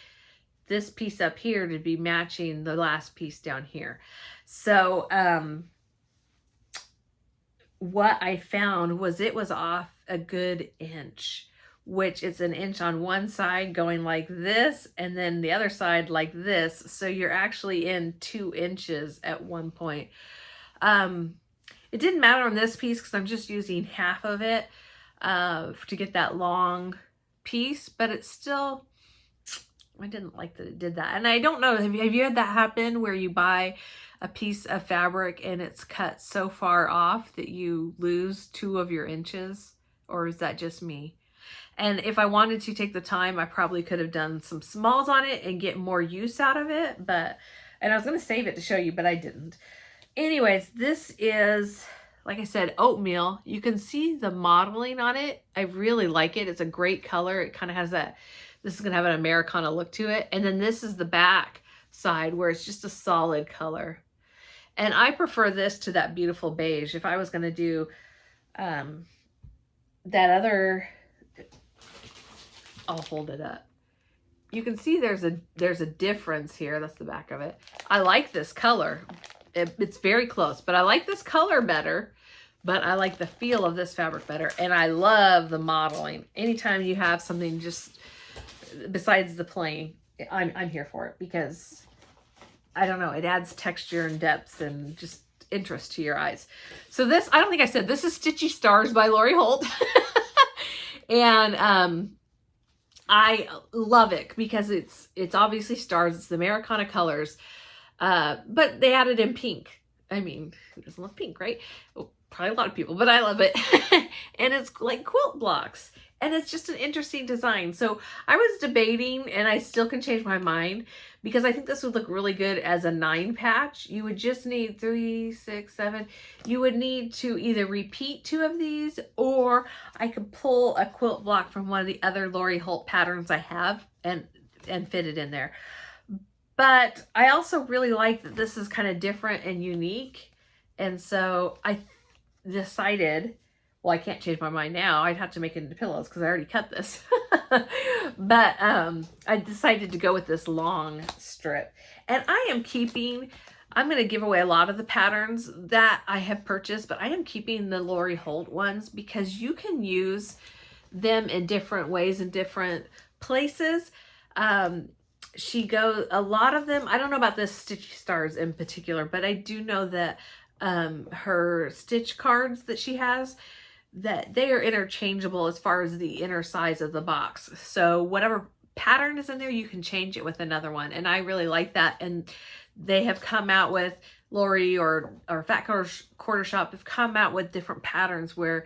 this piece up here to be matching the last piece down here. So what I found was it was off a good inch, which it's an inch on one side going like this, and then the other side like this. So you're actually in 2 inches at one point. It didn't matter on this piece because I'm just using half of it to get that long piece, but it's still, I didn't like that it did that. And I don't know, have you had that happen where you buy a piece of fabric and it's cut so far off that you lose 2 of your inches? Or is that just me? And if I wanted to take the time, I probably could have done some smalls on it and get more use out of it. And I was going to save it to show you, but I didn't. Anyways, this is, like I said, oatmeal. You can see the modeling on it. I really like it. It's a great color. It kind of has that, this is going to have an Americana look to it. And then this is the back side where it's just a solid color. And I prefer this to that beautiful beige. If I was going to do that other, I'll hold it up. You can see there's a difference here. That's the back of it. I like this color. It's very close, but I like this color better, but I like the feel of this fabric better. And I love the modeling. Anytime you have something just besides the plain, I'm here for it, because I don't know, it adds texture and depth and just interest to your eyes. So this, I don't think I said, this is Stitchy Stars by Laurie Holt. And I love it because it's obviously stars. It's the Americana colors. But they added in pink. I mean, who doesn't love pink, right? Well, probably a lot of people, but I love it. And it's like quilt blocks. And it's just an interesting design. So I was debating, and I still can change my mind, because I think this would look really good as a 9 patch. You would just need 3, 6, 7. You would need to either repeat 2 of these, or I could pull a quilt block from one of the other Laurie Holt patterns I have and fit it in there. But I also really like that this is kind of different and unique. And so I decided, well, I can't change my mind now. I'd have to make it into pillows because I already cut this. But I decided to go with this long strip. And I am keeping, I'm going to give away a lot of the patterns that I have purchased, but I am keeping the Laurie Holt ones because you can use them in different ways in different places. She goes, a lot of them, I don't know about this Stitchy Stars in particular, but I do know that her stitch cards that she has, that they are interchangeable as far as the inner size of the box. So whatever pattern is in there, you can change it with another one. And I really like that. And they have come out with, Laurie or Fat Quarter Shop have come out with different patterns where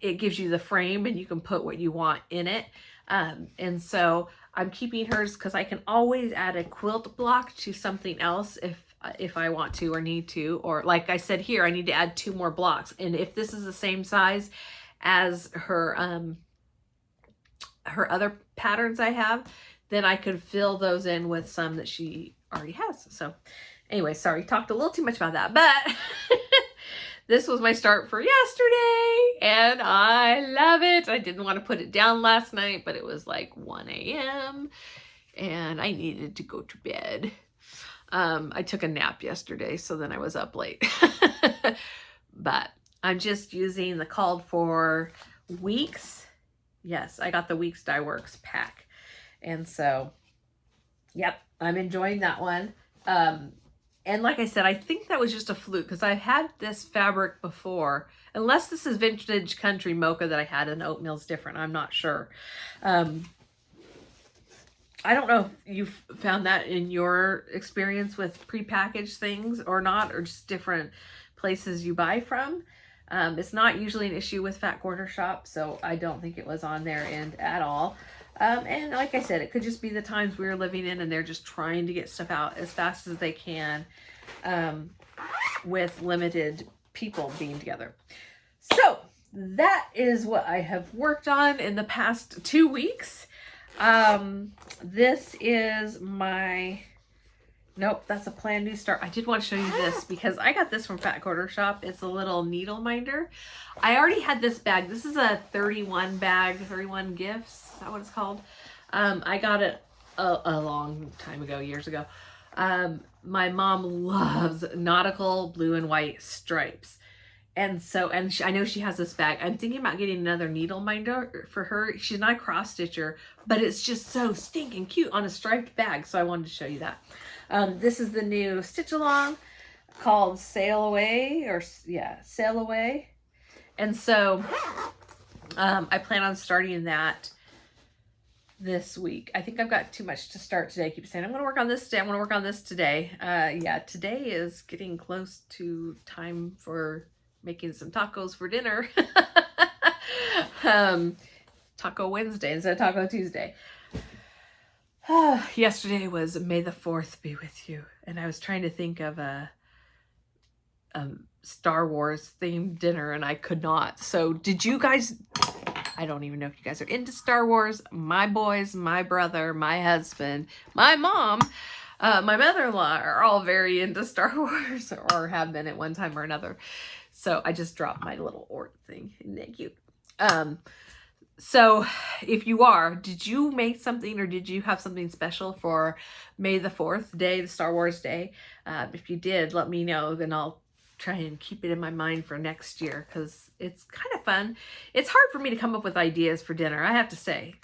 it gives you the frame and you can put what you want in it. And so I'm keeping hers because I can always add a quilt block to something else if I want to or need to, or like I said here, I need to add 2 more blocks. And if this is the same size as her other patterns I have, then I could fill those in with some that she already has. So anyway, sorry, talked a little too much about that, but this was my start for yesterday and I love it. I didn't want to put it down last night, but it was like 1 a.m. and I needed to go to bed. I took a nap yesterday, so then I was up late. But I'm just using the called for Weeks. Yes, I got the Weeks Dye Works pack. And so, yep, I'm enjoying that one. And like I said, I think that was just a fluke because I've had this fabric before. Unless this is Vintage Country Mocha that I had, and oatmeal's different, I'm not sure. I don't know if you've found that in your experience with prepackaged things or not, or just different places you buy from. It's not usually an issue with Fat Quarter Shop, so I don't think it was on their end at all. And like I said, it could just be the times we're living in and they're just trying to get stuff out as fast as they can with limited people being together. So that is what I have worked on in the past 2 weeks. This is my, nope, that's a plan new start. I did want to show you this because I got this from Fat Quarter Shop. It's a little needle minder. I already had this bag. This is a 31 bag, 31 gifts. Is that what it's called? I got it a long time ago, years ago. My mom loves nautical blue and white stripes. And so, I know she has this bag. I'm thinking about getting another needle minder for her. She's not a cross stitcher, but it's just so stinking cute on a striped bag. So I wanted to show you that. This is the new stitch along called Sail Away, or yeah, Sail Away. And so I plan on starting that this week. I think I've got too much to start today. I keep saying, I'm going to work on this today. I'm going to work on this today. Yeah, today is getting close to time for making some tacos for dinner. Taco Wednesday instead of Taco Tuesday. Yesterday was May the 4th be with you. And I was trying to think of a Star Wars themed dinner and I could not. So did you guys, I don't even know if you guys are into Star Wars. My boys, my brother, my husband, my mom, my mother-in-law are all very into Star Wars, or have been at one time or another. So I just dropped my little orc thing. Isn't that cute? So if you are, did you make something or did you have something special for May the 4th day, the Star Wars day? If you did, let me know. Then I'll try and keep it in my mind for next year because it's kind of fun. It's hard for me to come up with ideas for dinner, I have to say.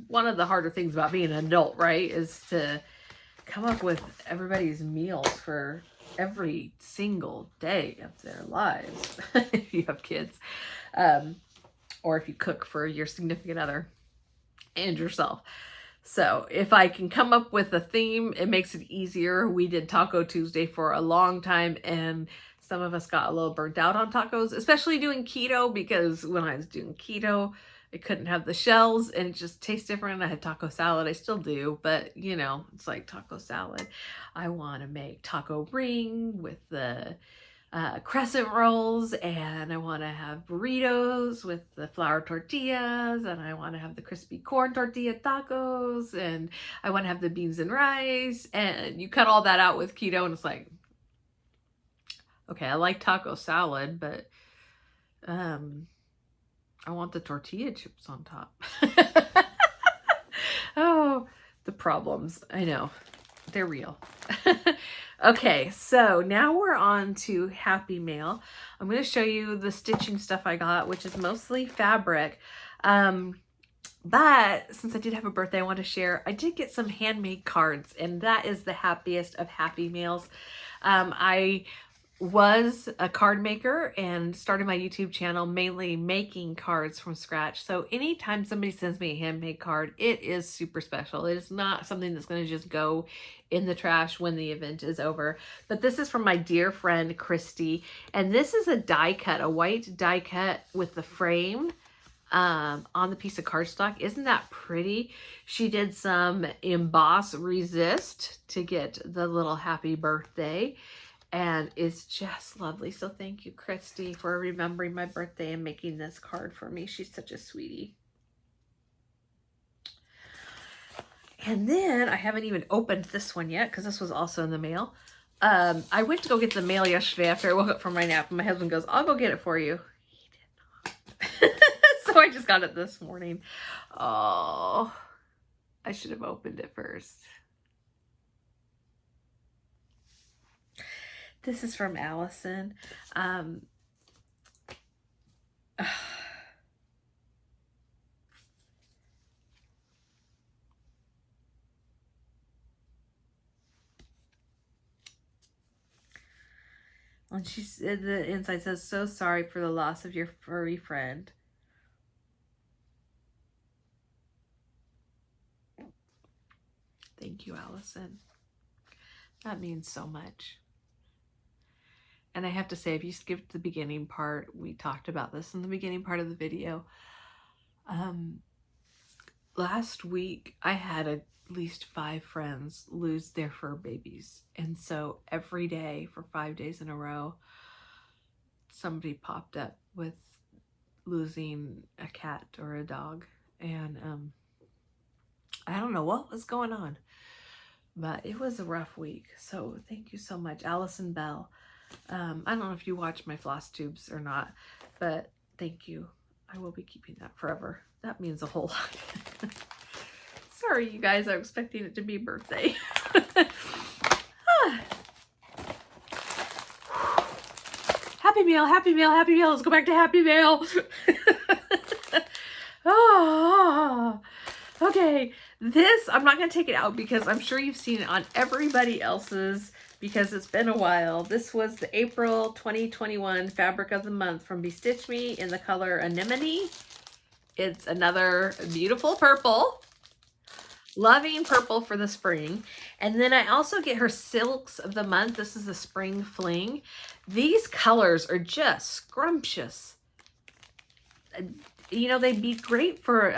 One of the harder things about being an adult, right, is to come up with everybody's meals for every single day of their lives. If you have kids, or if you cook for your significant other and yourself. So if I can come up with a theme, it makes it easier. We did Taco Tuesday for a long time and some of us got a little burnt out on tacos, especially doing keto, because when I was doing keto, I couldn't have the shells and it just tastes different. I had taco salad. I still do, but you know, it's like taco salad. I want to make taco ring with the crescent rolls, and I want to have burritos with the flour tortillas, and I want to have the crispy corn tortilla tacos, and I want to have the beans and rice. And you cut all that out with keto and it's like, okay, I like taco salad, but I want the tortilla chips on top. Oh, the problems. I know. They're real. Okay, so now we're on to Happy Mail. I'm going to show you the stitching stuff I got, which is mostly fabric. But since I did have a birthday I want to share, I did get some handmade cards, and that is the happiest of Happy Mails. I was a card maker and started my YouTube channel mainly making cards from scratch. So anytime somebody sends me a handmade card, it is super special. It is not something that's going to just go in the trash when the event is over. But this is from my dear friend Christy, and this is a die cut, a white die cut with the frame on the piece of cardstock. Isn't that pretty? She did some emboss resist to get the little happy birthday. And it's just lovely. So thank you, Christy, for remembering my birthday and making this card for me. She's such a sweetie. And then I haven't even opened this one yet because this was also in the mail. I went to go get the mail yesterday after I woke up from my nap. And my husband goes, I'll go get it for you. He did not. So I just got it this morning. Oh, I should have opened it first. This is from Allison. And she said, the inside says, so sorry for the loss of your furry friend. Thank you, Allison. That means so much. And I have to say, if you skipped the beginning part, we talked about this in the beginning part of the video. Last week, I had at least 5 friends lose their fur babies. And so every day for 5 days in a row, somebody popped up with losing a cat or a dog. And I don't know what was going on, but it was a rough week. So thank you so much, Allison Bell. I don't know if you watch my floss tubes or not, but thank you. I will be keeping that forever. That means a whole lot. Sorry, you guys. I'm expecting it to be birthday. Happy meal, happy meal, happy meal. Let's go back to happy meal. Oh, okay. This, I'm not going to take it out because I'm sure you've seen it on everybody else's because it's been a while. This was the April 2021 Fabric of the Month from Stitch Me in the color Anemone. It's another beautiful purple. Loving purple for the spring. And then I also get her Silks of the Month. This is the Spring Fling. These colors are just scrumptious. You know, they'd be great for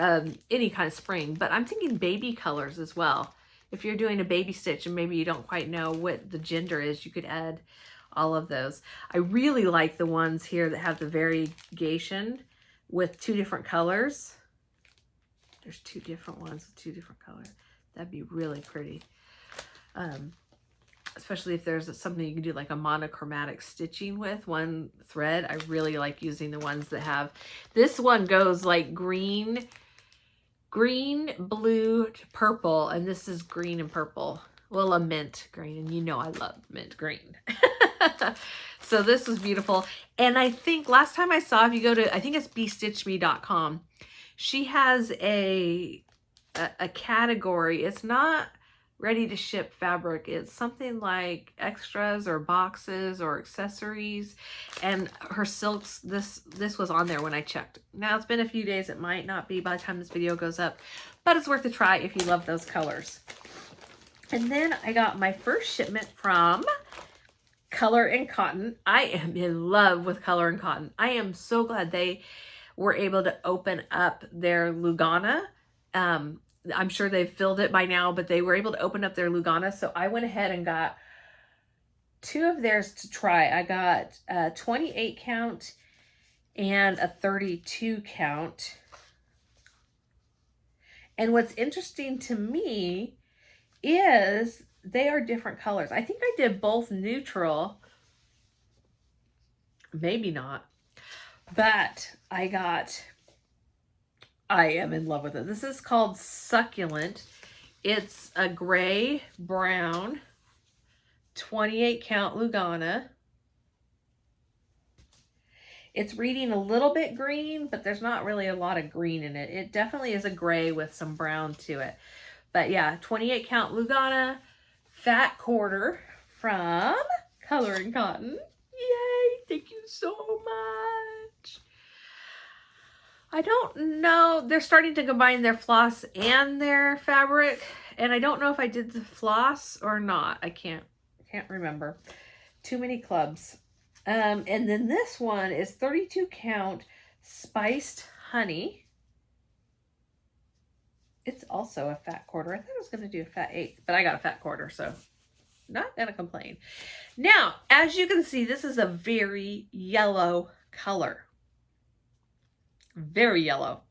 any kind of spring, but I'm thinking baby colors as well. If you're doing a baby stitch and maybe you don't quite know what the gender is, you could add all of those. I really like the ones here that have the variegation with 2 different colors. There's 2 different ones with 2 different colors. That'd be really pretty. Especially if there's something you can do like a monochromatic stitching with one thread. I really like using the ones that have, this one goes like green, blue to purple, and this is green and purple. Well, a mint green, and you know I love mint green. So this is beautiful. And I think last time I saw, if you go to, I think it's bestitchme.com, she has a category. It's not ready to ship fabric. It's something like extras or boxes or accessories, and her silks, this was on there when I checked. Now it's been a few days. It might not be by the time this video goes up, but it's worth a try if you love those colors. And then I got my first shipment from Color and Cotton. I am in love with Color and Cotton. I am so glad they were able to open up their Lugana. I'm sure they've filled it by now, but they were able to open up their Lugana. So I went ahead and got 2 of theirs to try. I got a 28 count and a 32 count. And what's interesting to me is they are different colors. I think I did both neutral. Maybe not. But I am in love with it. This is called Succulent. It's a gray brown 28 count Lugana. It's reading a little bit green, but there's not really a lot of green in it. It definitely is a gray with some brown to it. But yeah, 28 count Lugana, fat quarter from Color and Cotton. Yay, thank you so much. I don't know, they're starting to combine their floss and their fabric, and I don't know if I did the floss or not. I can't remember. Too many clubs. And then this one is 32 count Spiced Honey. It's also a fat quarter. I thought I was going to do a fat 8, but I got a fat quarter, so not going to complain. Now, as you can see, this is a very yellow color. Very yellow.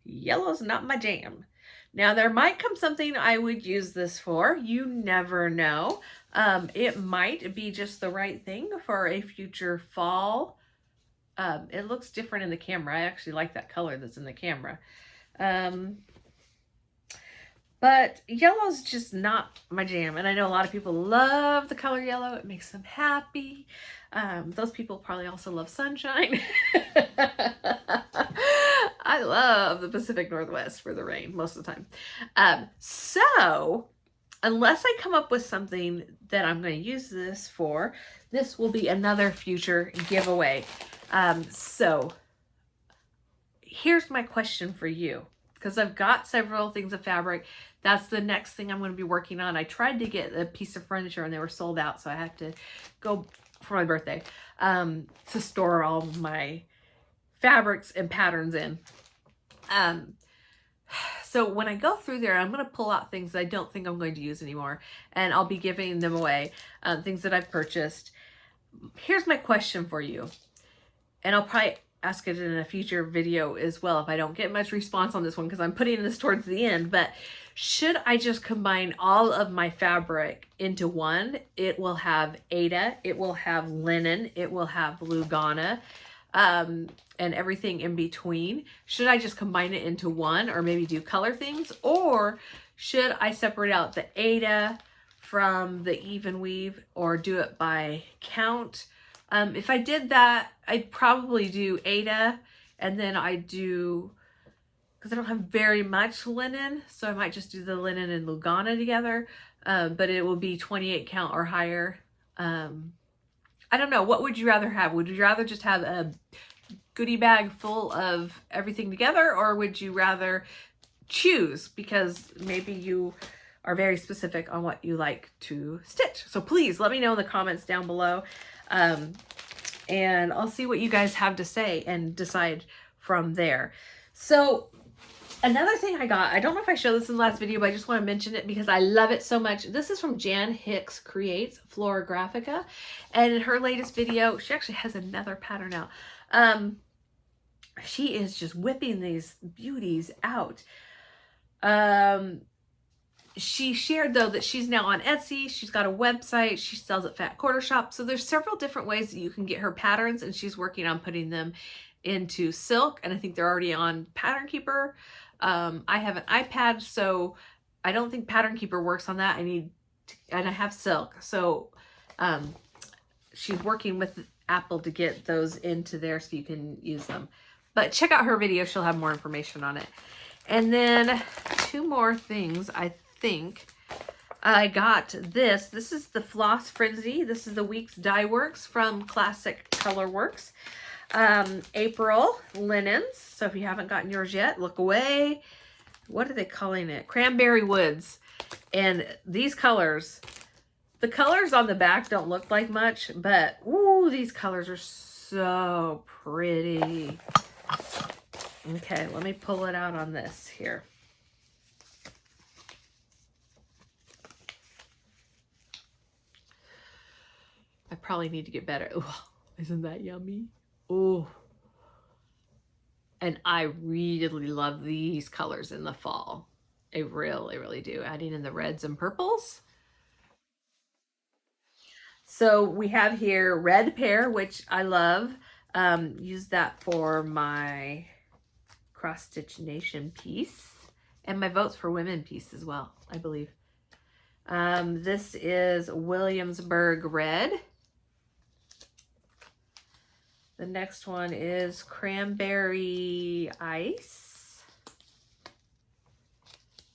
Yellow's not my jam. Now, there might come something I would use this for. You never know. It might be just the right thing for a future fall. It looks different in the camera. I actually like that color that's in the camera. But yellow's just not my jam. And I know a lot of people love the color yellow. It makes them happy. Those people probably also love sunshine. I love the Pacific Northwest for the rain most of the time. So unless I come up with something that I'm going to use this for, this will be another future giveaway. So here's my question for you. because I've got several things of fabric. That's the next thing I'm going to be working on. I tried to get a piece of furniture and they were sold out, so I have to go for my birthday to store all my fabrics and patterns in. So when I go through there, I'm going to pull out things that I don't think I'm going to use anymore, and I'll be giving them away, things that I've purchased. Here's my question for you, and I'll probably ask it in a future video as well if I don't get much response on this one, because I'm putting this towards the end. But should I just combine all of my fabric into one? It will have Aida, it will have linen, it will have Lugana, and everything in between. Should I just combine it into one, or maybe do color things? Or should I separate out the Aida from the even weave, or do it by count? If I did that, I'd probably do Aida, and then I do, because I don't have very much linen, so I might just do the linen and Lugana together, but it will be 28 count or higher. I don't know. What would you rather have? Would you rather just have a goodie bag full of everything together, or would you rather choose, because maybe you are very specific on what you like to stitch? So please let me know in the comments down below, and I'll see what you guys have to say and decide from there. So another thing I got, I don't know if I showed this in the last video, but I just want to mention it because I love it so much. This is from Jan Hicks Creates Florographica, and in her latest video, she actually has another pattern out. She is just whipping these beauties out. She shared, though, that she's now on Etsy. She's got a website. She sells at Fat Quarter Shop. So there's several different ways that you can get her patterns, and she's working on putting them into silk, and I think they're already on Pattern Keeper. I have an iPad, so I don't think Pattern Keeper works on that. And I have silk, so she's working with Apple to get those into there so you can use them. But check out her video. She'll have more information on it. And then two more things. I think I got this. This is the Floss Frenzy. This is the Weeks Dye Works from Classic Color Works. April linens. So if you haven't gotten yours yet, look away. What are they calling it? Cranberry Woods. And these colors, the colors on the back don't look like much, but ooh, these colors are so pretty. Okay, let me pull it out on this here. I probably need to get better. Ooh, isn't that yummy? Oh, and I really love these colors in the fall. I really do. Adding in the reds and purples. So we have here Red Pear, which I love. Use that for my Cross Stitch Nation piece, and my Votes for Women piece as well, I believe. This is Williamsburg Red. The next one is Cranberry Ice.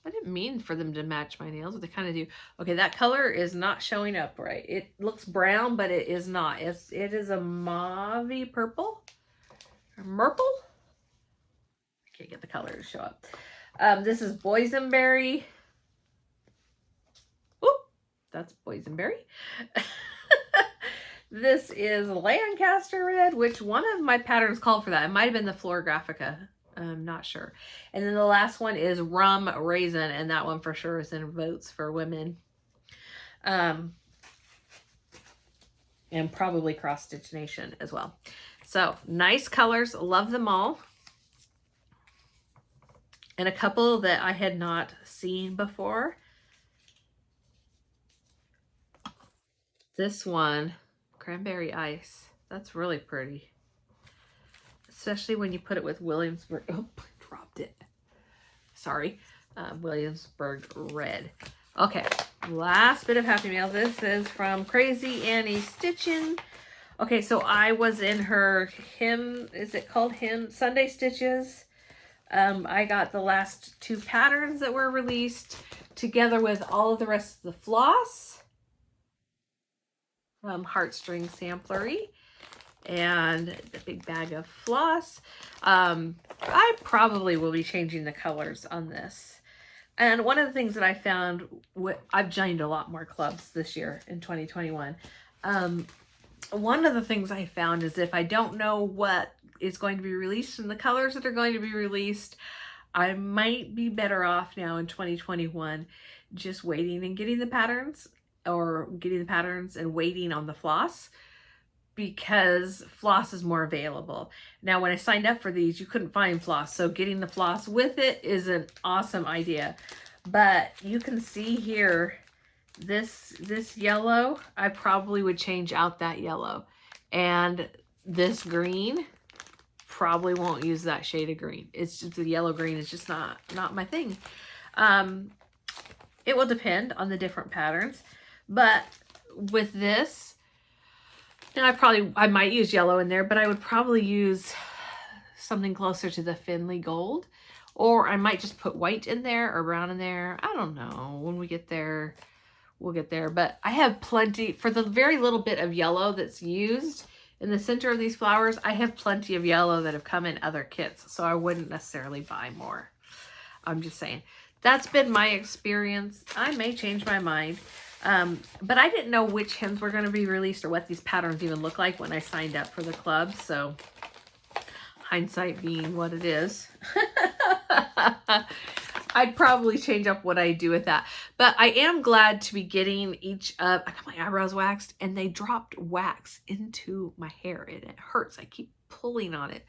I didn't mean for them to match my nails, but they kind of do. Okay, that color is not showing up right. It looks brown, but it is not. It is a mauve purple. Or murple? I can't get the color to show up. This is Boysenberry. Oop, that's Boysenberry. This is Lancaster Red, which one of my patterns called for that. It might have been the Florographica. I'm not sure. And then the last one is Rum Raisin, and that one for sure is in Votes for Women. And probably Cross Stitch Nation as well. So nice colors. Love them all. And a couple that I had not seen before. This one, Cranberry Ice. That's really pretty. Especially when you put it with Williamsburg. Oh, I dropped it. Sorry. Williamsburg Red. Okay. Last bit of Happy Mail. This is from Crazy Annie Stitching. Okay, so I was in her is it called Sunday Stitches. I got the last two patterns that were released together with all of the rest of the floss. Heartstring Samplery. and the big bag of floss. I probably will be changing the colors on this. And one of the things that I found, I've joined a lot more clubs this year in 2021. One of the things I found is if I don't know what is going to be released and the colors that are going to be released, I might be better off now in 2021 just waiting and getting the patterns, or getting the patterns and waiting on the floss, because floss is more available. Now, when I signed up for these, you couldn't find floss, so getting the floss with it is an awesome idea. But you can see here, this yellow, I probably would change out that yellow. And this green, probably won't use that shade of green. It's just the yellow green is just not my thing. It will depend on the different patterns, but with this, now I might use yellow in there, but I would probably use something closer to the Finley Gold, or I might just put white in there or brown in there. I don't know. When we get there, we'll get there. But I have plenty, for the very little bit of yellow that's used in the center of these flowers, I have plenty of yellow that have come in other kits, so I wouldn't necessarily buy more. I'm just saying. That's been my experience. I may change my mind. But I didn't know which hymns were going to be released or what these patterns even look like when I signed up for the club. So hindsight being what it is, I'd probably change up what I do with that. But I am glad to be getting each of, I got my eyebrows waxed and they dropped wax into my hair and it hurts. I keep pulling on it.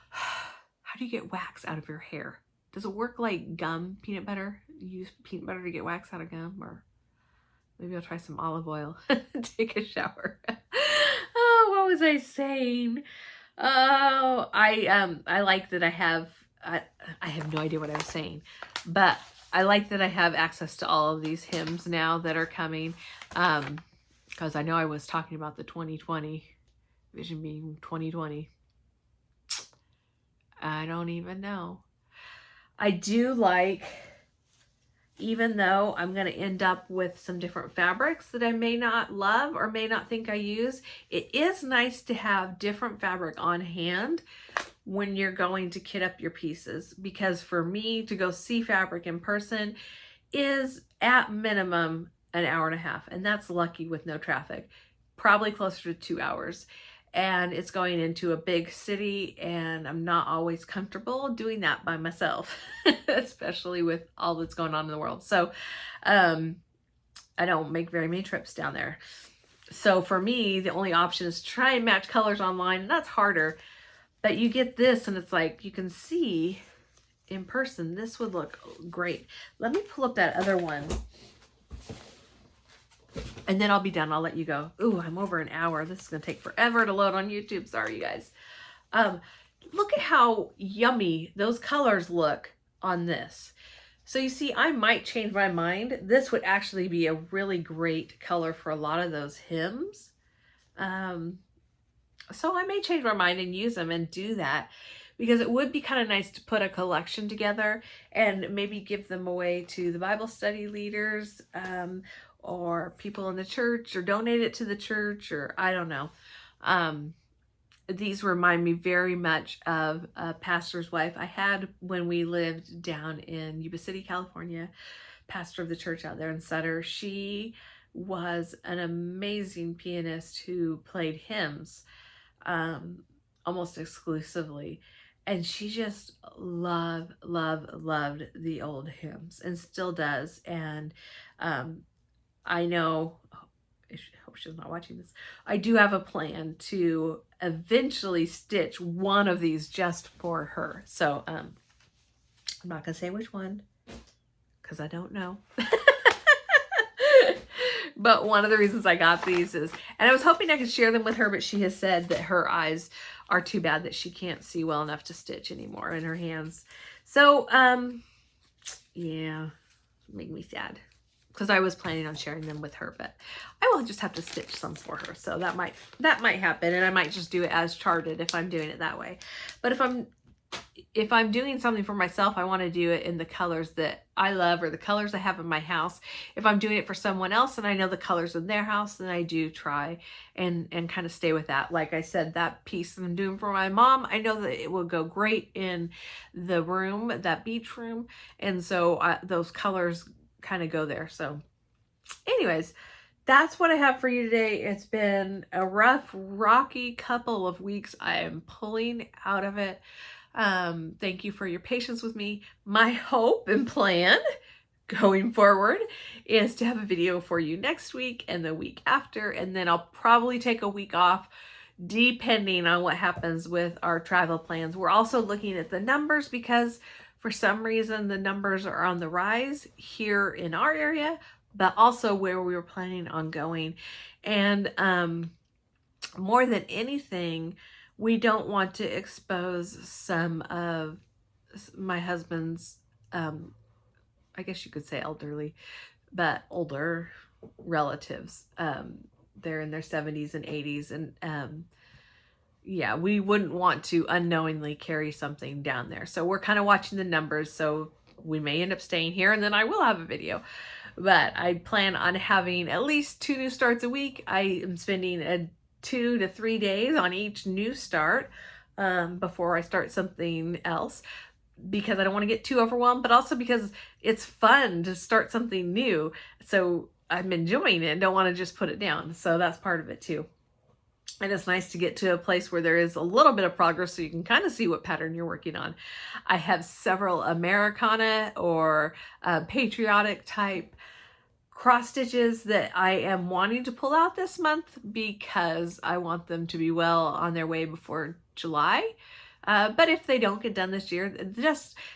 How do you get wax out of your hair? Does it work like gum, peanut butter? You use peanut butter to get wax out of gum? Or maybe I'll try some olive oil and take a shower. Oh, what was I saying? Oh, I like that I have no idea what I was saying, but I like that I have access to all of these hymns now that are coming. Because I know I was talking about the 2020 vision being 2020. I don't even know. I do like, even though I'm going to end up with some different fabrics that I may not love or may not think I use, it is nice to have different fabric on hand when you're going to kit up your pieces. Because for me to go see fabric in person is at minimum an hour and a half. And that's lucky with no traffic, probably closer to 2 hours. And it's going into a big city, and I'm not always comfortable doing that by myself, especially with all that's going on in the world. So I don't make very many trips down there. So for me, the only option is to try and match colors online, and that's harder. But you get this, and it's like, you can see in person, this would look great. Let me pull up that other one. And then I'll be done. I'll let you go. Ooh, I'm over an hour. This is going to take forever to load on YouTube. Sorry, you guys. Look at how yummy those colors look on this. So you see, I might change my mind. This would actually be a really great color for a lot of those hymns. So I may change my mind and use them and do that, because it would be kind of nice to put a collection together and maybe give them away to the Bible study leaders, or people in the church, or donate it to the church, or I don't know. These remind me very much of a pastor's wife I had when we lived down in Yuba City, California, pastor of the church out there in Sutter. She was an amazing pianist who played hymns almost exclusively. And she just loved the old hymns, and still does. And I know, I hope she's not watching this, I do have a plan to eventually stitch one of these just for her. So I'm not going to say which one, because I don't know. But one of the reasons I got these is, and I was hoping I could share them with her, but she has said that her eyes are too bad that she can't see well enough to stitch anymore in her hands. So, yeah, make me sad, because I was planning on sharing them with her, but I will just have to stitch some for her. So that might happen, and I might just do it as charted if I'm doing it that way. But if I'm if I'm doing something for myself, I want to do it in the colors that I love or the colors I have in my house. If I'm doing it for someone else and I know the colors in their house, then I do try and kind of stay with that. Like I said, that piece that I'm doing for my mom, I know that it will go great in the room, that beach room. And so those colors kind of go there. So anyways, that's what I have for you today. It's been a rough, rocky couple of weeks. I am pulling out of it. Thank you for your patience with me. My hope and plan going forward is to have a video for you next week and the week after, and then I'll probably take a week off depending on what happens with our travel plans. We're also looking at the numbers because for some reason the numbers are on the rise here in our area, but also where we were planning on going. And more than anything, we don't want to expose some of my husband's, I guess you could say elderly, but older relatives. They're in their 70s and 80s. And yeah, we wouldn't want to unknowingly carry something down there. So we're kind of watching the numbers. So we may end up staying here and then I will have a video. But I plan on having at least 2 new starts a week. I am spending 2 to 3 days on each new start before I start something else, because I don't want to get too overwhelmed, but also because it's fun to start something new. So I'm enjoying it and don't want to just put it down. So that's part of it too. And it's nice to get to a place where there is a little bit of progress so you can kind of see what pattern you're working on. I have several Americana or patriotic type cross stitches that I am wanting to pull out this month because I want them to be well on their way before July. But if they don't get done this year,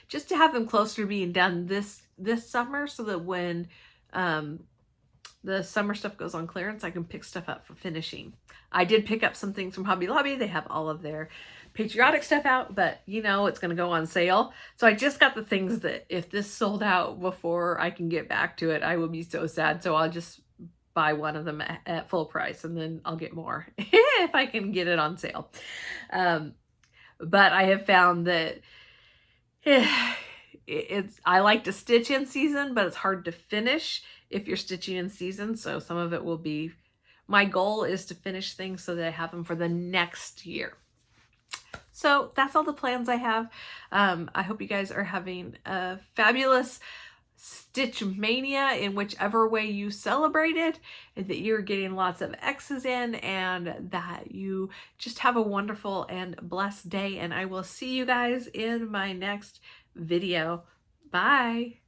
just to have them closer to being done this summer, so that when the summer stuff goes on clearance, I can pick stuff up for finishing. I did pick up some things from Hobby Lobby. They have all of their patriotic stuff out, but you know, it's going to go on sale. So I just got the things that if this sold out before I can get back to it, I will be so sad. So I'll just buy one of them at full price and then I'll get more if I can get it on sale. But I have found that I like to stitch in season, but it's hard to finish if you're stitching in season. So some of it will be, my goal is to finish things so that I have them for the next year. So that's all the plans I have. I hope you guys are having a fabulous Stitch Mania in whichever way you celebrate it, and that you're getting lots of X's in, and that you just have a wonderful and blessed day. And I will see you guys in my next video. Bye.